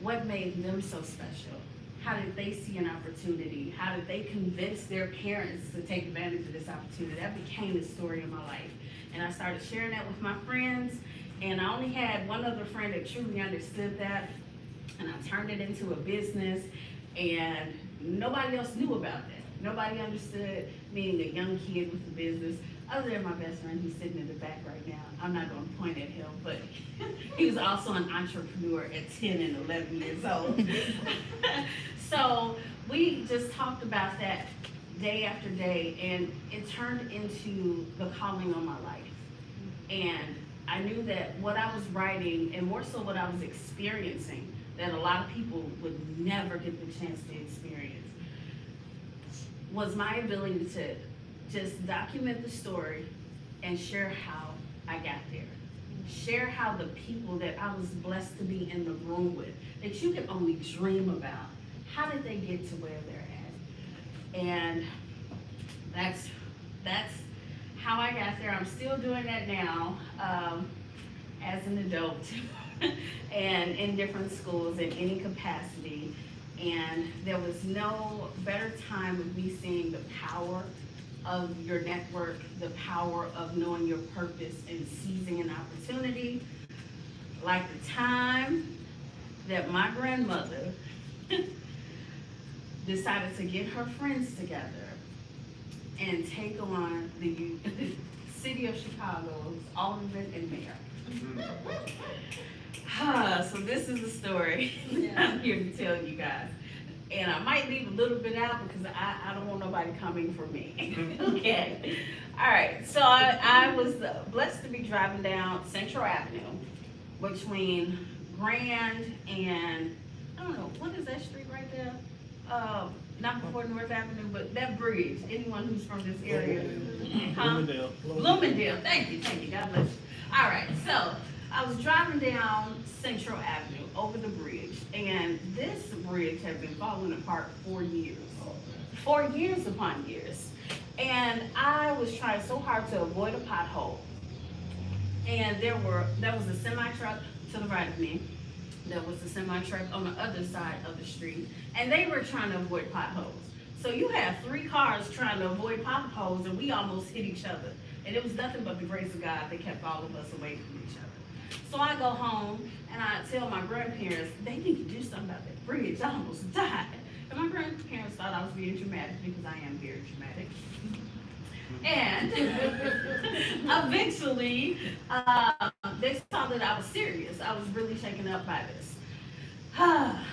Speaker 10: What made them so special? How did they see an opportunity? How did they convince their parents to take advantage of this opportunity? That became the story of my life. And I started sharing that with my friends, and I only had one other friend that truly understood that, and I turned it into a business, and nobody else knew about that. Nobody understood being a young kid with a business, other than my best friend who's sitting in the back right now. I'm not going to point at him, but he was also an entrepreneur at 10 and 11 years old. So we just talked about that day after day, and it turned into the calling on my life. And I knew that what I was writing, and more so what I was experiencing, that a lot of people would never get the chance to experience, was my ability to just document the story and share how I got there. Share how the people that I was blessed to be in the room with, that you can only dream about, how did they get to where they're at? And that's how I got there. I'm still doing that now as an adult and in different schools in any capacity. And there was no better time of me seeing the power of your network, the power of knowing your purpose and seizing an opportunity, like the time that my grandmother decided to get her friends together and take on the city of Chicago's alderman and mayor. So this is the story I'm here to tell you guys. And I might leave a little bit out because I don't want nobody coming for me. Okay. All right. So I was blessed to be driving down Central Avenue between Grand and, I don't know, what is that street right there? Not before North Avenue, but that bridge. Anyone who's from this area?
Speaker 7: Bloomingdale.
Speaker 10: Bloomingdale. Thank you. God bless you. All right. So I was driving down Central Avenue over the bridge, and this bridge had been falling apart for years. For years upon years. And I was trying so hard to avoid a pothole. And there was a semi-truck to the right of me. There was a semi-truck on the other side of the street, and they were trying to avoid potholes. So you have 3 cars trying to avoid potholes, and we almost hit each other. And it was nothing but the grace of God that kept all of us away from each other. So I go home, and I tell my grandparents, they need to do something about that bridge. I almost died. And my grandparents thought I was being dramatic, because I am very dramatic. And eventually, they saw that I was serious. I was really shaken up by this.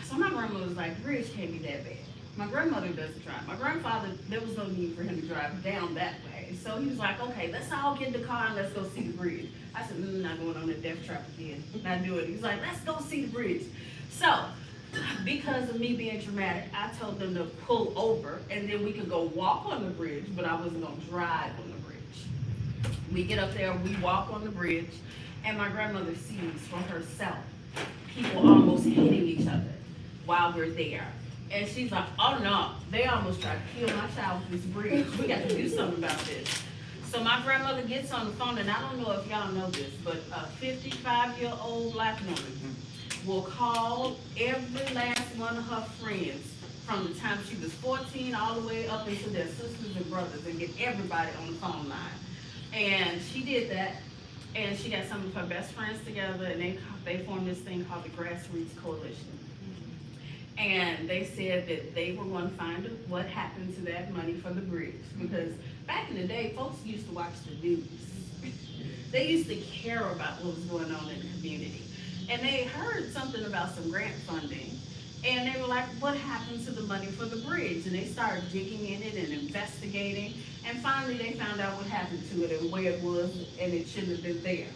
Speaker 10: So my grandmother was like, the bridge can't be that bad. My grandmother doesn't drive. My grandfather, there was no need for him to drive down that way. So he was like, okay, let's all get in the car and let's go see the bridge. I said, not going on the death trap again. Not doing it. He's like, let's go see the bridge. So, because of me being dramatic, I told them to pull over and then we could go walk on the bridge, but I wasn't going to drive on the bridge. We get up there, we walk on the bridge, and my grandmother sees for herself people almost hitting each other while we're there. And she's like, oh no, they almost tried to kill my child with this bridge. We got to do something about this. So my grandmother gets on the phone, and I don't know if y'all know this, but a 55-year-old black woman will call every last one of her friends from the time she was 14 all the way up into their sisters and brothers and get everybody on the phone line. And she did that, And she got some of her best friends together, and they formed this thing called the Grassroots Coalition. And they said that they were going to find what happened to that money for the bridge, because back in the day, folks used to watch the news. They used to care about what was going on in the community. And they heard something about some grant funding, and they were like, what happened to the money for the bridge? And they started digging in it and investigating, and finally they found out what happened to it and where it was, and it shouldn't have been there.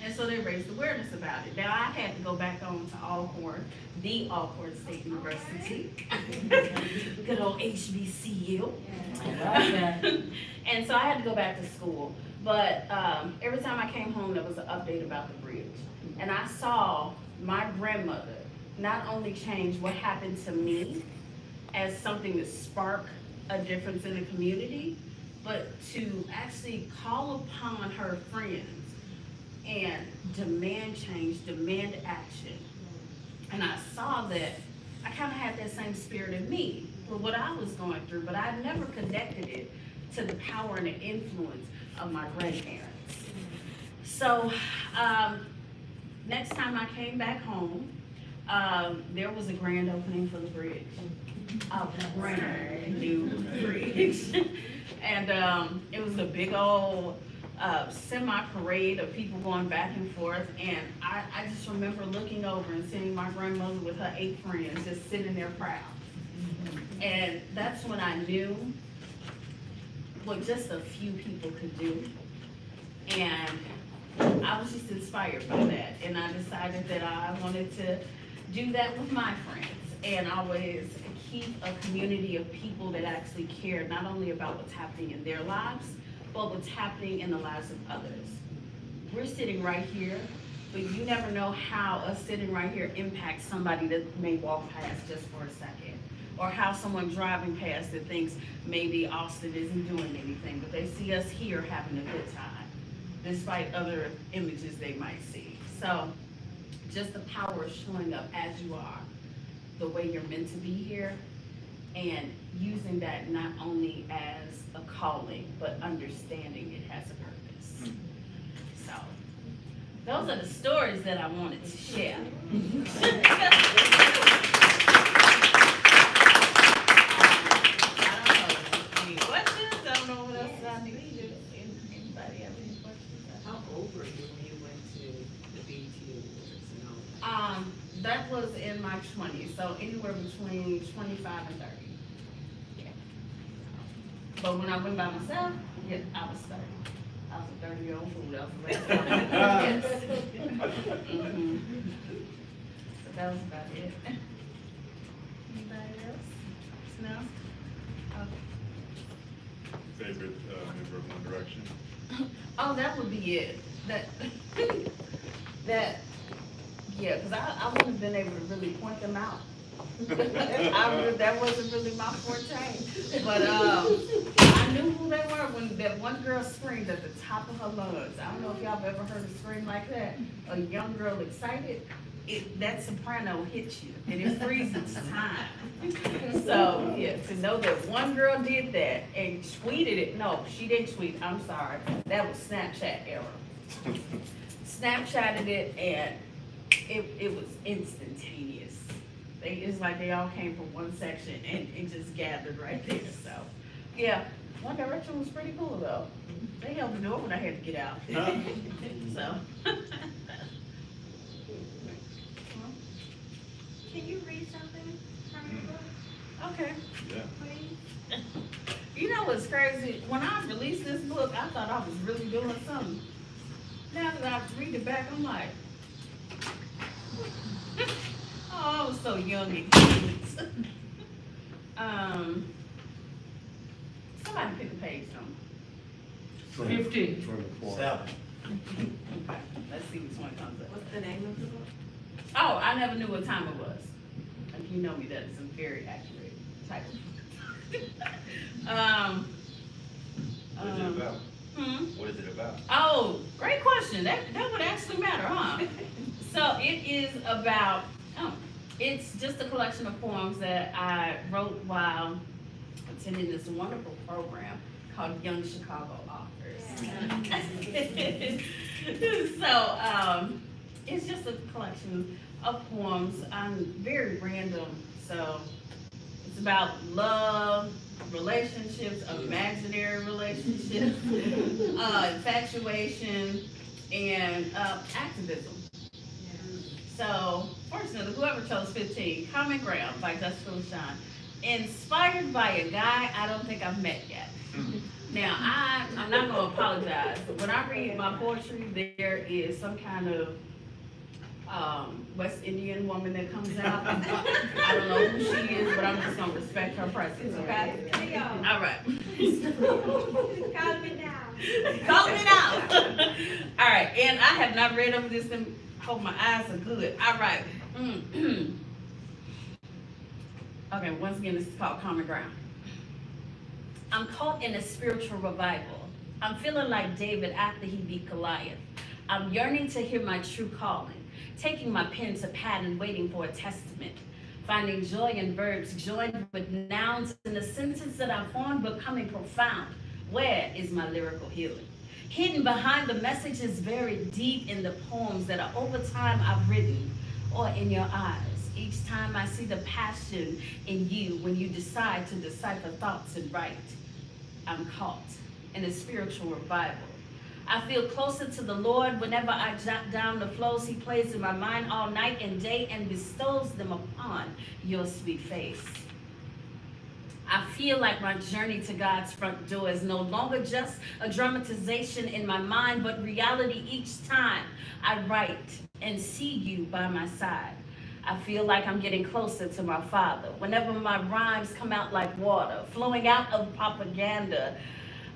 Speaker 10: And so they raised awareness about it. Now, I had to go back on to Alcorn, the Alcorn State University. Good old HBCU. And so I had to go back to school. But every time I came home, there was an update about the bridge. And I saw my grandmother not only change what happened to me as something to spark a difference in the community, but to actually call upon her friends and demand change, demand action. And I saw that I kind of had that same spirit in me for what I was going through, but I never connected it to the power and the influence of my grandparents. So next time I came back home, there was a grand opening for the bridge. A brand new bridge. And it was a big old semi-parade of people going back and forth, and I just remember looking over and seeing my grandmother with her 8 friends just sitting there proud. And that's when I knew what just a few people could do, and I was just inspired by that, and I decided that I wanted to do that with my friends, and always keep a community of people that actually care not only about what's happening in their lives, but what's happening in the lives of others. We're sitting right here, but you never know how us sitting right here impacts somebody that may walk past just for a second, or how someone driving past that thinks maybe Austin isn't doing anything, but they see us here having a good time, despite other images they might see. So just the power of showing up as you are, the way you're meant to be here, and using that not only as a calling, but understanding it has a purpose. So those are the stories that I wanted to share. I don't know, any questions? I don't know what else I need to do. Anybody have any questions?
Speaker 4: How old were you when you went to the BET Awards and all that?
Speaker 10: That was in my 20s, so anywhere between 25 and 30. Yeah. But when I went by myself, yeah, I was 30. I was a 30-year-old fool. That was the last time. Yes. Mhm. But that was about it. Anybody else? No? Okay.
Speaker 7: Favorite member of One Direction?
Speaker 10: Oh, that would be it. Yeah, because I wouldn't have been able to really point them out. That wasn't really my forte. But I knew who they were when that one girl screamed at the top of her lungs. I don't know if y'all have ever heard a scream like that. A young girl excited, that soprano hits you, and it freezes time. So, yeah, to know that one girl did that and tweeted it. No, she didn't tweet. I'm sorry. That was Snapchat era. Snapchatted it, and it was instantaneous. It's like they all came from one section and it just gathered right there. So, yeah, One Direction was pretty cool though. They held the door when I had to get out. So. Can you read something from your book? Okay.
Speaker 7: Yeah.
Speaker 10: Please. You know what's crazy? When I released this book, I thought I was really doing something. Now that I read it back, I'm like, oh, I was so young and cute. Somebody pick a page on.
Speaker 3: 15.
Speaker 6: 7.
Speaker 10: Okay, let's see which one comes up.
Speaker 4: What's the name of the book?
Speaker 10: Oh, I never knew what time it was. If you know me, that is a very accurate title.
Speaker 11: What is it about?
Speaker 10: Hmm?
Speaker 11: What is it about?
Speaker 10: Oh, great question. That would actually matter, huh? So it is about, it's just a collection of poems that I wrote while attending this wonderful program called Young Chicago Authors. So it's just a collection of poems. Very random. So it's about love, relationships, imaginary relationships, infatuation, and activism. So, fortunately, whoever chose 15, Common Ground by Jessica LaShawn, inspired by a guy I don't think I've met yet. Now, I'm not going to apologize, but when I read my poetry, there is some kind of West Indian woman that comes out. I don't know who she is, but I'm just going to respect her presence, okay? All right.
Speaker 1: Call me now.
Speaker 10: Call me now. All right, and I have not read over this, and hope my eyes are good. All right. Okay, once again, this is called Common Ground. I'm caught in a spiritual revival. I'm feeling like David after he beat Goliath. I'm yearning to hear my true calling, taking my pen to pad and waiting for a testament, finding joy in verbs joined with nouns in the sentence that I formed becoming profound. Where is my lyrical healing? Hidden behind the messages buried deep in the poems that are over time I've written, or in your eyes. Each time I see the passion in you when you decide to decipher thoughts and write. I'm caught in a spiritual revival. I feel closer to the Lord whenever I jot down the flows he plays in my mind all night and day and bestows them upon your sweet face. I feel like my journey to God's front door is no longer just a dramatization in my mind, but reality each time I write and see you by my side. I feel like I'm getting closer to my Father. Whenever my rhymes come out like water, flowing out of propaganda,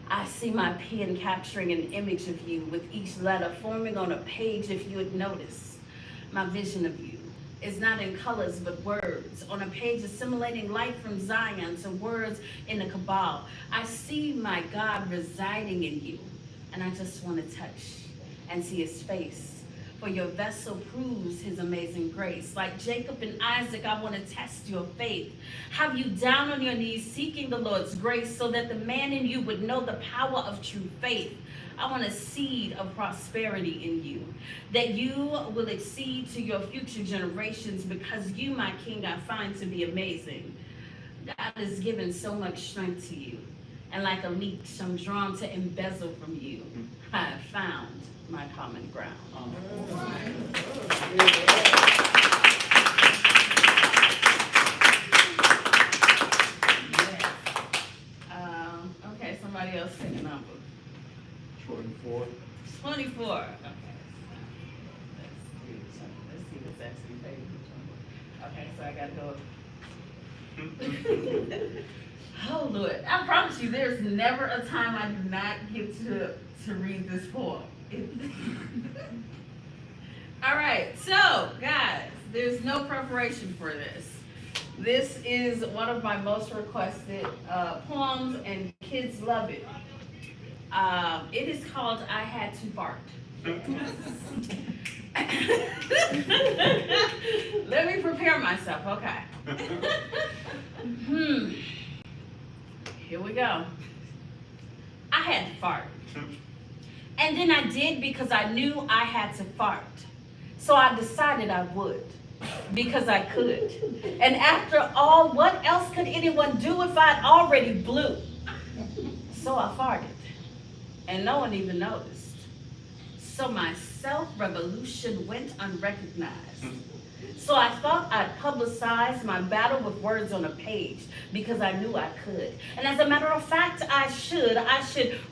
Speaker 10: I see my pen capturing an image of you with each letter forming on a page if you would notice. My vision of you is not in colors but words, on a page assimilating light from Zion to words in the Kabbalah. I see my God residing in you, and I just want to touch and see his face. For your vessel proves his amazing grace. Like Jacob and Isaac, I want to test your faith. Have you down on your knees seeking the Lord's grace so that the man in you would know the power of true faith. I want a seed of prosperity in you, that you will exceed to your future generations because you, my King, I find to be amazing. God has given so much strength to you, and like a leech, I'm drawn to embezzle from you. I have found my common ground. Okay, somebody else take a number.
Speaker 11: 24.
Speaker 10: 24. Okay. Let's see what's actually favorite. Okay, so I gotta go. Oh Lord, I promise you, there's never a time I do not get to read this poem. All right, so guys, there's no preparation for this. This is one of my most requested poems, and kids love it. It is called I Had to Fart. Let me prepare myself, okay. Here we go. I had to fart. And then I did because I knew I had to fart. So I decided I would, because I could. And after all, what else could anyone do if I'd already blew? So I farted, and no one even noticed. So my self-revolution went unrecognized. So I thought I'd publicize my battle with words on a page because I knew I could. And as a matter of fact, I should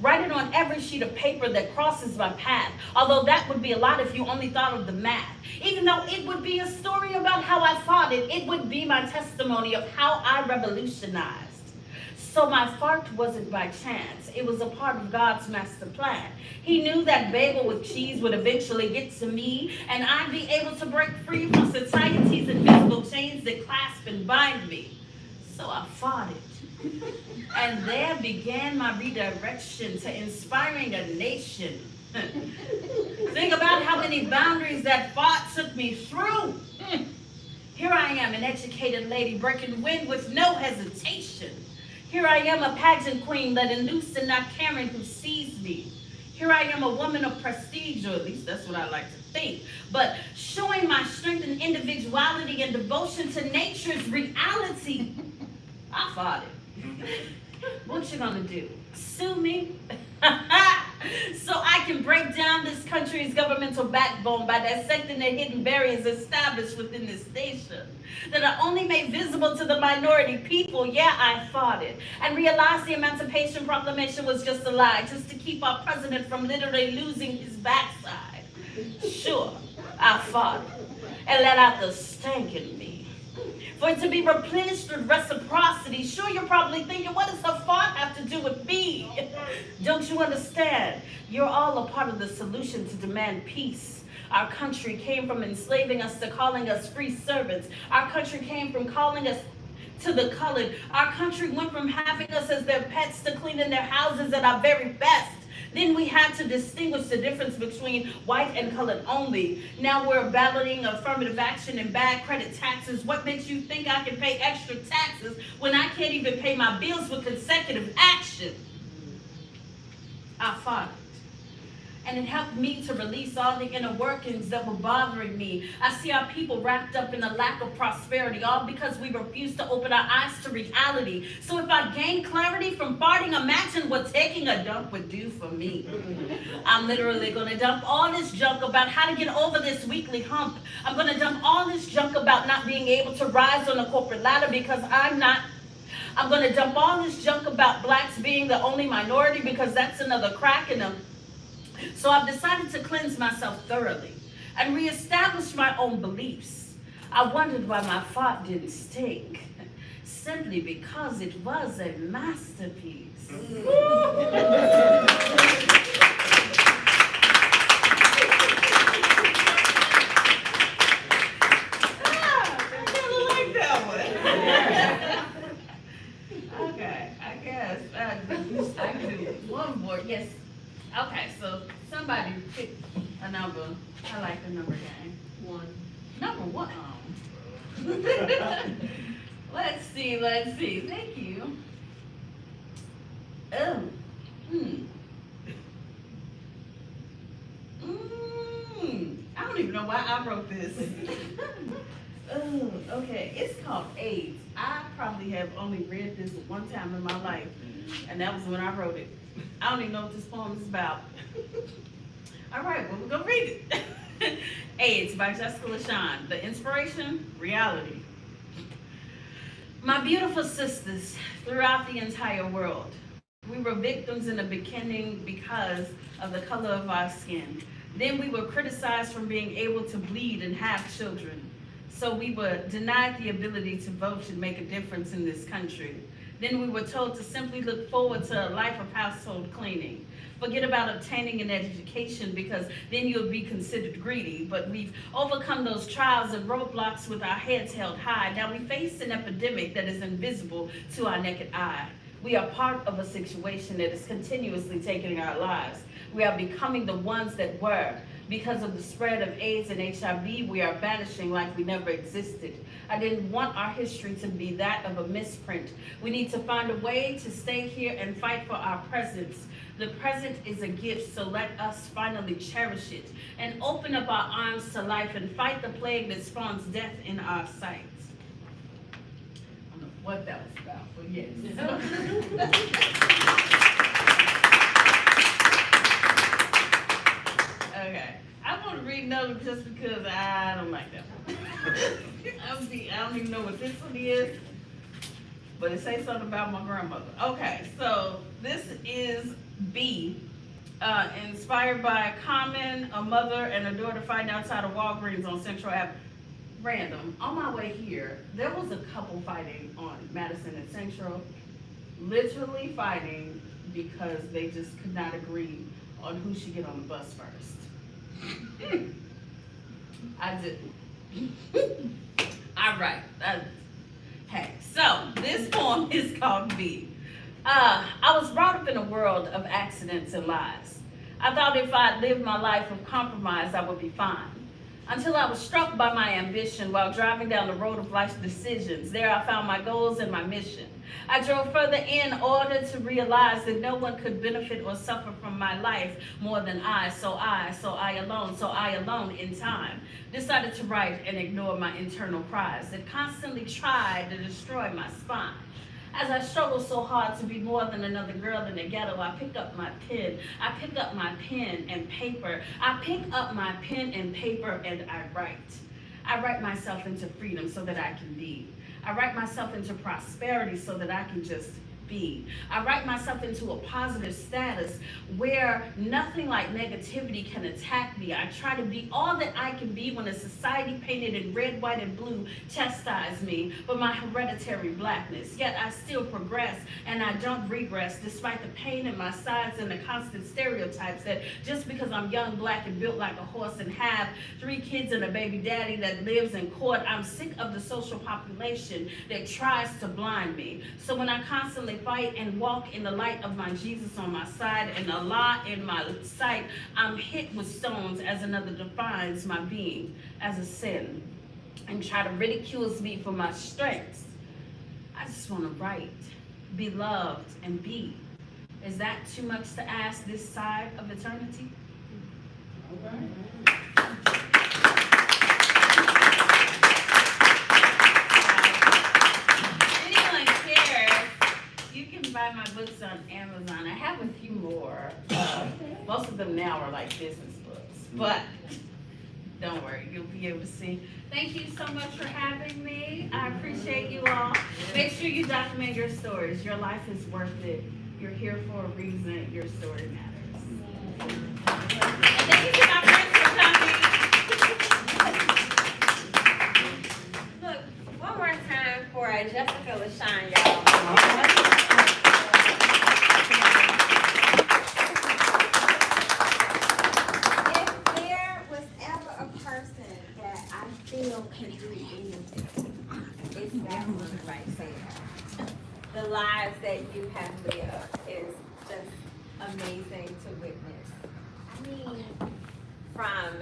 Speaker 10: write it on every sheet of paper that crosses my path. Although that would be a lot if you only thought of the math. Even though it would be a story about how I fought it, it would be my testimony of how I revolutionized. So my fart wasn't by chance. It was a part of God's master plan. He knew that bagel with cheese would eventually get to me, and I'd be able to break free from society's invisible chains that clasp and bind me. So I farted. And there began my redirection to inspiring a nation. Think about how many boundaries that fart took me through. Here I am, an educated lady breaking wind with no hesitation. Here I am, a pageant queen, letting loose and not caring who sees me. Here I am, a woman of prestige, or at least that's what I like to think, but showing my strength and individuality and devotion to nature's reality. I fought it. What you gonna do? Sue me? So I can break down this country's governmental backbone by dissecting the hidden barriers established within this nation that are only made visible to the minority people. Yeah, I fought it and realized the Emancipation Proclamation was just a lie, just to keep our president from literally losing his backside. Sure, I fought it and let out the stank in me. For it to be replenished with reciprocity. Sure, you're probably thinking, what does her fart have to do with me? Don't you understand? You're all a part of the solution to demand peace. Our country came from enslaving us to calling us free servants. Our country came from calling us to the colored. Our country went from having us as their pets to cleaning their houses at our very best. Then we had to distinguish the difference between white and colored only. Now we're battling affirmative action and bad credit taxes. What makes you think I can pay extra taxes when I can't even pay my bills with consecutive action? I fought it. And it helped me to release all the inner workings that were bothering me. I see our people wrapped up in a lack of prosperity, all because we refuse to open our eyes to reality. So if I gain clarity from farting, imagine what taking a dump would do for me. I'm literally gonna dump all this junk about how to get over this weekly hump. I'm gonna dump all this junk about not being able to rise on the corporate ladder because I'm not. I'm gonna dump all this junk about blacks being the only minority because that's another crack in them. So I've decided to cleanse myself thoroughly and reestablish my own beliefs. I wondered why my fart didn't stink. Simply because it was a masterpiece. I kind of like that one. Okay, I guess I can do one more. Yes. Okay, so somebody pick a number. I like the number game. 1. Number 1. Let's see. Thank you. Oh. I don't even know why I wrote this. Oh, okay. It's called AIDS. I probably have only read this one time in my life, and that was when I wrote it. I don't even know what this poem is about. All right, well, we're gonna read it. AIDS by Jessica LaShawn. The inspiration, reality. My beautiful sisters throughout the entire world, we were victims in the beginning because of the color of our skin. Then we were criticized for being able to bleed and have children. So we were denied the ability to vote and make a difference in this country. Then we were told to simply look forward to a life of household cleaning. Forget about obtaining an education because then you'll be considered greedy. But we've overcome those trials and roadblocks with our heads held high. Now we face an epidemic that is invisible to our naked eye. We are part of a situation that is continuously taking our lives. We are becoming the ones that were. Because of the spread of AIDS and HIV, we are vanishing like we never existed. I didn't want our history to be that of a misprint. We need to find a way to stay here and fight for our presence. The present is a gift, so let us finally cherish it and open up our arms to life and fight the plague that spawns death in our sights. I don't know what that was about, but yes. Okay, I want to read another just because I don't like that one. I don't even know what this one is, but it says something about my grandmother. Okay, so this is B, inspired by Common, a mother and a daughter fighting outside of Walgreens on Central Avenue. Random, on my way here, there was a couple fighting on Madison and Central, literally fighting because they just could not agree on who should get on the bus first. I didn't. All right. Hey, so this poem is called B. I was brought up in a world of accidents and lies. I thought if I lived my life of compromise, I would be fine. Until I was struck by my ambition while driving down the road of life's decisions. There I found my goals and my mission. I drove further in order to realize that no one could benefit or suffer from my life more than I alone in time decided to write and ignore my internal cries that constantly tried to destroy my spine. As I struggle so hard to be more than another girl in the ghetto, I pick up my pen. I pick up my pen and paper. I pick up my pen and paper and I write. I write myself into freedom so that I can be. I write myself into prosperity so that I can just be. I write myself into a positive status where nothing like negativity can attack me. I try to be all that I can be when a society painted in red, white, and blue chastised me for my hereditary blackness. Yet I still progress and I don't regress despite the pain in my sides and the constant stereotypes that just because I'm young, black, and built like a horse and have 3 kids and a baby daddy that lives in court, I'm sick of the social population that tries to blind me. So when I constantly fight and walk in the light of my Jesus on my side and Allah in my sight, I'm hit with stones as another defines my being as a sin and try to ridicule me for my strengths. I just want to write, be loved, and be. Is that too much to ask this side of eternity? Buy my books on Amazon. I have a few more. Most of them now are like business books, but don't worry, you'll be able to see. Thank you so much for having me. I appreciate you all. Make sure you document your stories. Your life is worth it. You're here for a reason. Your story matters. And thank you to my friends for coming.
Speaker 1: Look, one more time for Jessica LaShawn, y'all. Can do anything. It's that one right there. The lives that you have lived is just amazing to witness. I mean, from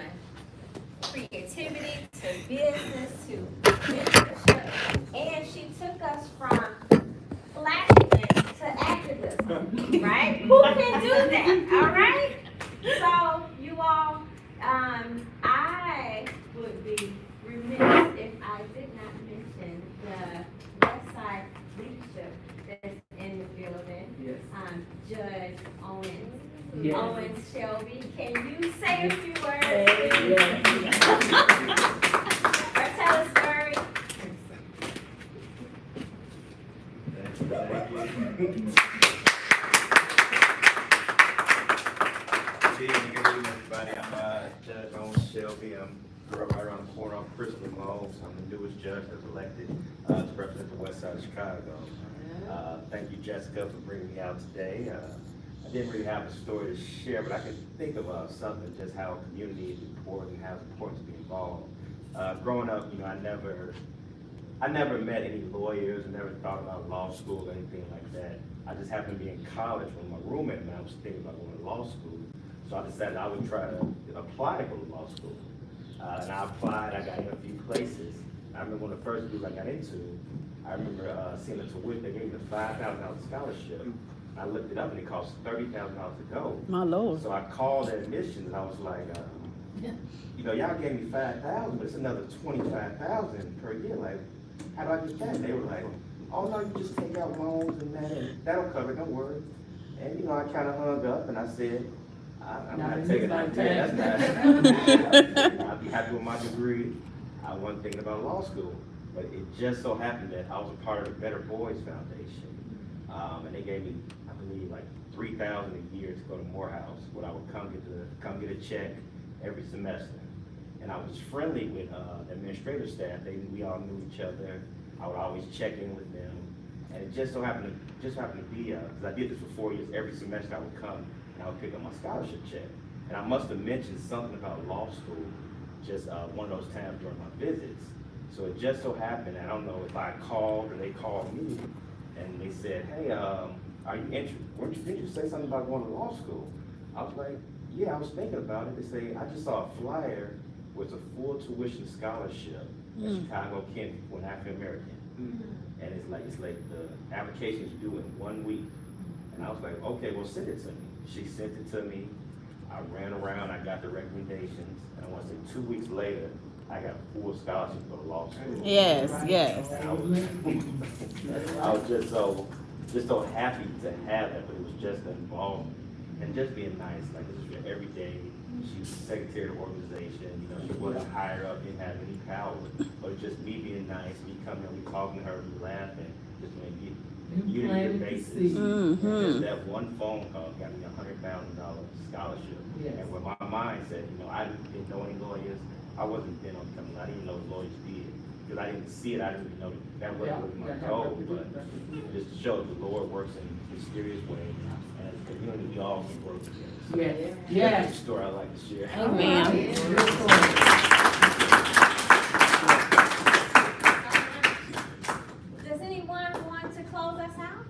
Speaker 1: creativity to business to leadership, and she took us from flashiness to activism, right? Who can do that? All right. So you all, I would be remiss if I did not mention the Westside leadership that's in the building.
Speaker 3: Yes.
Speaker 1: Judge Owens.
Speaker 3: Yes.
Speaker 1: Owens Shelby. Can you say a few words?
Speaker 3: Yes.
Speaker 1: Or tell a story?
Speaker 6: Thank you. Good evening, everybody. I'm Judge Owens Shelby. I'm grew up right around the corner off Crystal Mall. I'm the newest judge that's elected to represent the west side of Chicago. Thank you, Jessica, for bringing me out today. I didn't really have a story to share, but I can think of something, just how community is important, how it's important to be involved. Growing up, I never met any lawyers, never thought about law school or anything like that. I just happened to be in college when my roommate and I was thinking about going to law school. So I decided I would try to apply to go to law school. And I applied, I got in a few places. I remember one of the first schools I got into, I remember seeing the tuition, they gave me a $5,000 scholarship. I looked it up and it cost $30,000 to go.
Speaker 5: My Lord.
Speaker 6: So I called the admissions and I was like, y'all gave me $5,000, but it's another $25,000 per year. Like, how do I get that? They were like, oh no, you just take out loans and that, and that'll cover it, don't worry. And I kind of hung up and I said, I'm not taking that. I'd be happy with my degree. I wasn't thinking about law school, but it just so happened that I was a part of the Better Boys Foundation, and they gave me, I believe, like $3,000 a year to go to Morehouse, where I would come get a check every semester. And I was friendly with the administrative staff. We all knew each other. I would always check in with them, and it just so happened to be because I did this for 4 years. Every semester I would come. I would pick up my scholarship check. And I must have mentioned something about law school just one of those times during my visits. So it just so happened, I don't know if I called or they called me, and they said, hey, are you interested? Did you say something about going to law school? I was like, yeah, I was thinking about it. They say, I just saw a flyer was a full tuition scholarship at Chicago Kent for an African American. And it's like the application is due in 1 week. And I was like, okay, well, send it to me. She sent it to me. I ran around, I got the recommendations, and I want to say 2 weeks later, I got a full scholarship for the law school.
Speaker 5: Yes.
Speaker 6: And I was just so happy to have that, but it was just the involvement and just being nice. Like, this is your everyday. She was the secretary of the organization. You know, she wasn't higher up, didn't have any power, but just me being nice, me coming, we talking to her, we laughing, just doing year-to-year basis. And just that one phone call got me $100,000 scholarship.
Speaker 3: Yes.
Speaker 6: And when my mind said, you know, I didn't know any lawyers. I wasn't bent on becoming. I didn't even know what lawyers did because I didn't see it. I didn't even know that wasn't really my goal. But just to show the Lord works in mysterious ways, and as a community, we all can work together. So
Speaker 3: Yes.
Speaker 6: that's the story I like to share.
Speaker 5: Amen.
Speaker 1: Does anyone want to close us out?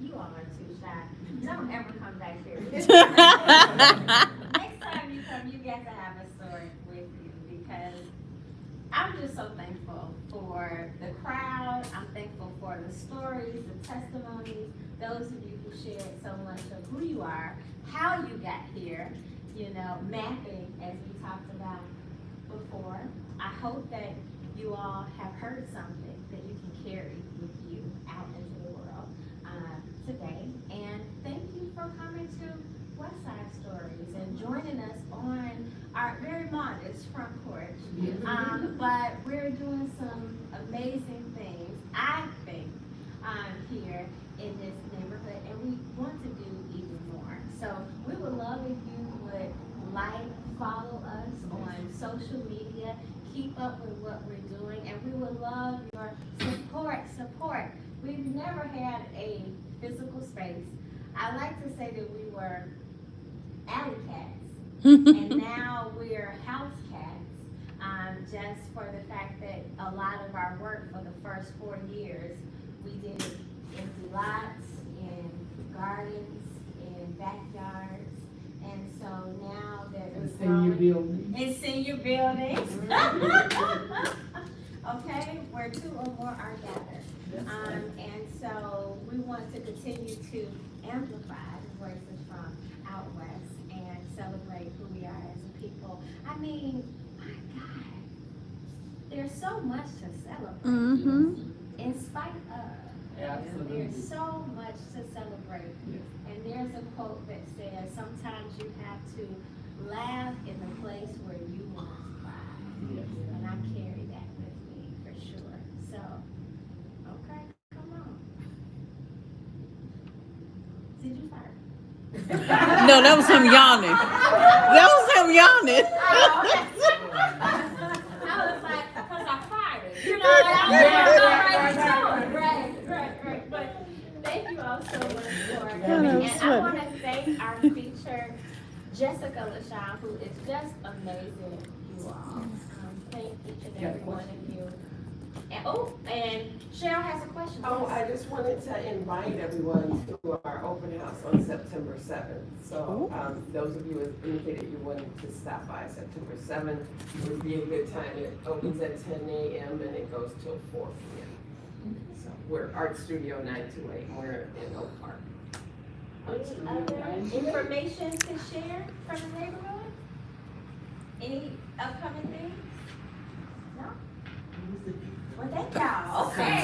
Speaker 1: You all are too shy. Don't ever come back here. Next time you come, you get to have a story with you because I'm just so thankful for the crowd. I'm thankful for the stories, the testimonies, those of you who shared so much of who you are, how you got here, you know, mapping as we talked about before. I hope that you all have heard something that you can carry with you out into the world today. And thank you for coming to Westside Stories and joining us on our very modest front porch. But we're doing some amazing things, I think, here in this neighborhood, and we want to do even more. So we would love if you would like, follow us on social media, keep up with what we're doing, and we would love your support. We've never had a physical space. I like to say that we were alley cats, and now we're house cats, just for the fact that a lot of our work for the first 4 years, we did it in empty lots, in gardens, in backyards, and so now that we're growing in senior buildings, okay, where 2 or more are gathered. And so we want to continue to amplify the voices from out west and celebrate who we are as a people. I mean, my God, there's so much to celebrate in spite of.
Speaker 3: Absolutely.
Speaker 1: There's so much to celebrate. And there's a quote that says, sometimes you have to laugh in the place where you want to cry. And I carry that with me for sure. So, okay, come on. Did you fart?
Speaker 5: No, that was him yawning. That was him yawning.
Speaker 1: I was like, because I fired. You know, I was right. But thank you all so much for coming. And I want to thank our feature, Jessica LaShawn, who is just amazing, you all. Thank each and every one of you. And Cheryl has a question.
Speaker 8: Oh, I just wanted to invite everyone to our open house on September 7th. So those of you who indicated you wanted to stop by September 7th, would be a good time. It opens at 10 a.m. and it goes till 4 p.m. So we're Art Studio 928 and we're in Oak Park.
Speaker 1: Any other information to share from the neighborhood? Any upcoming things? No? Well, thank y'all. Okay.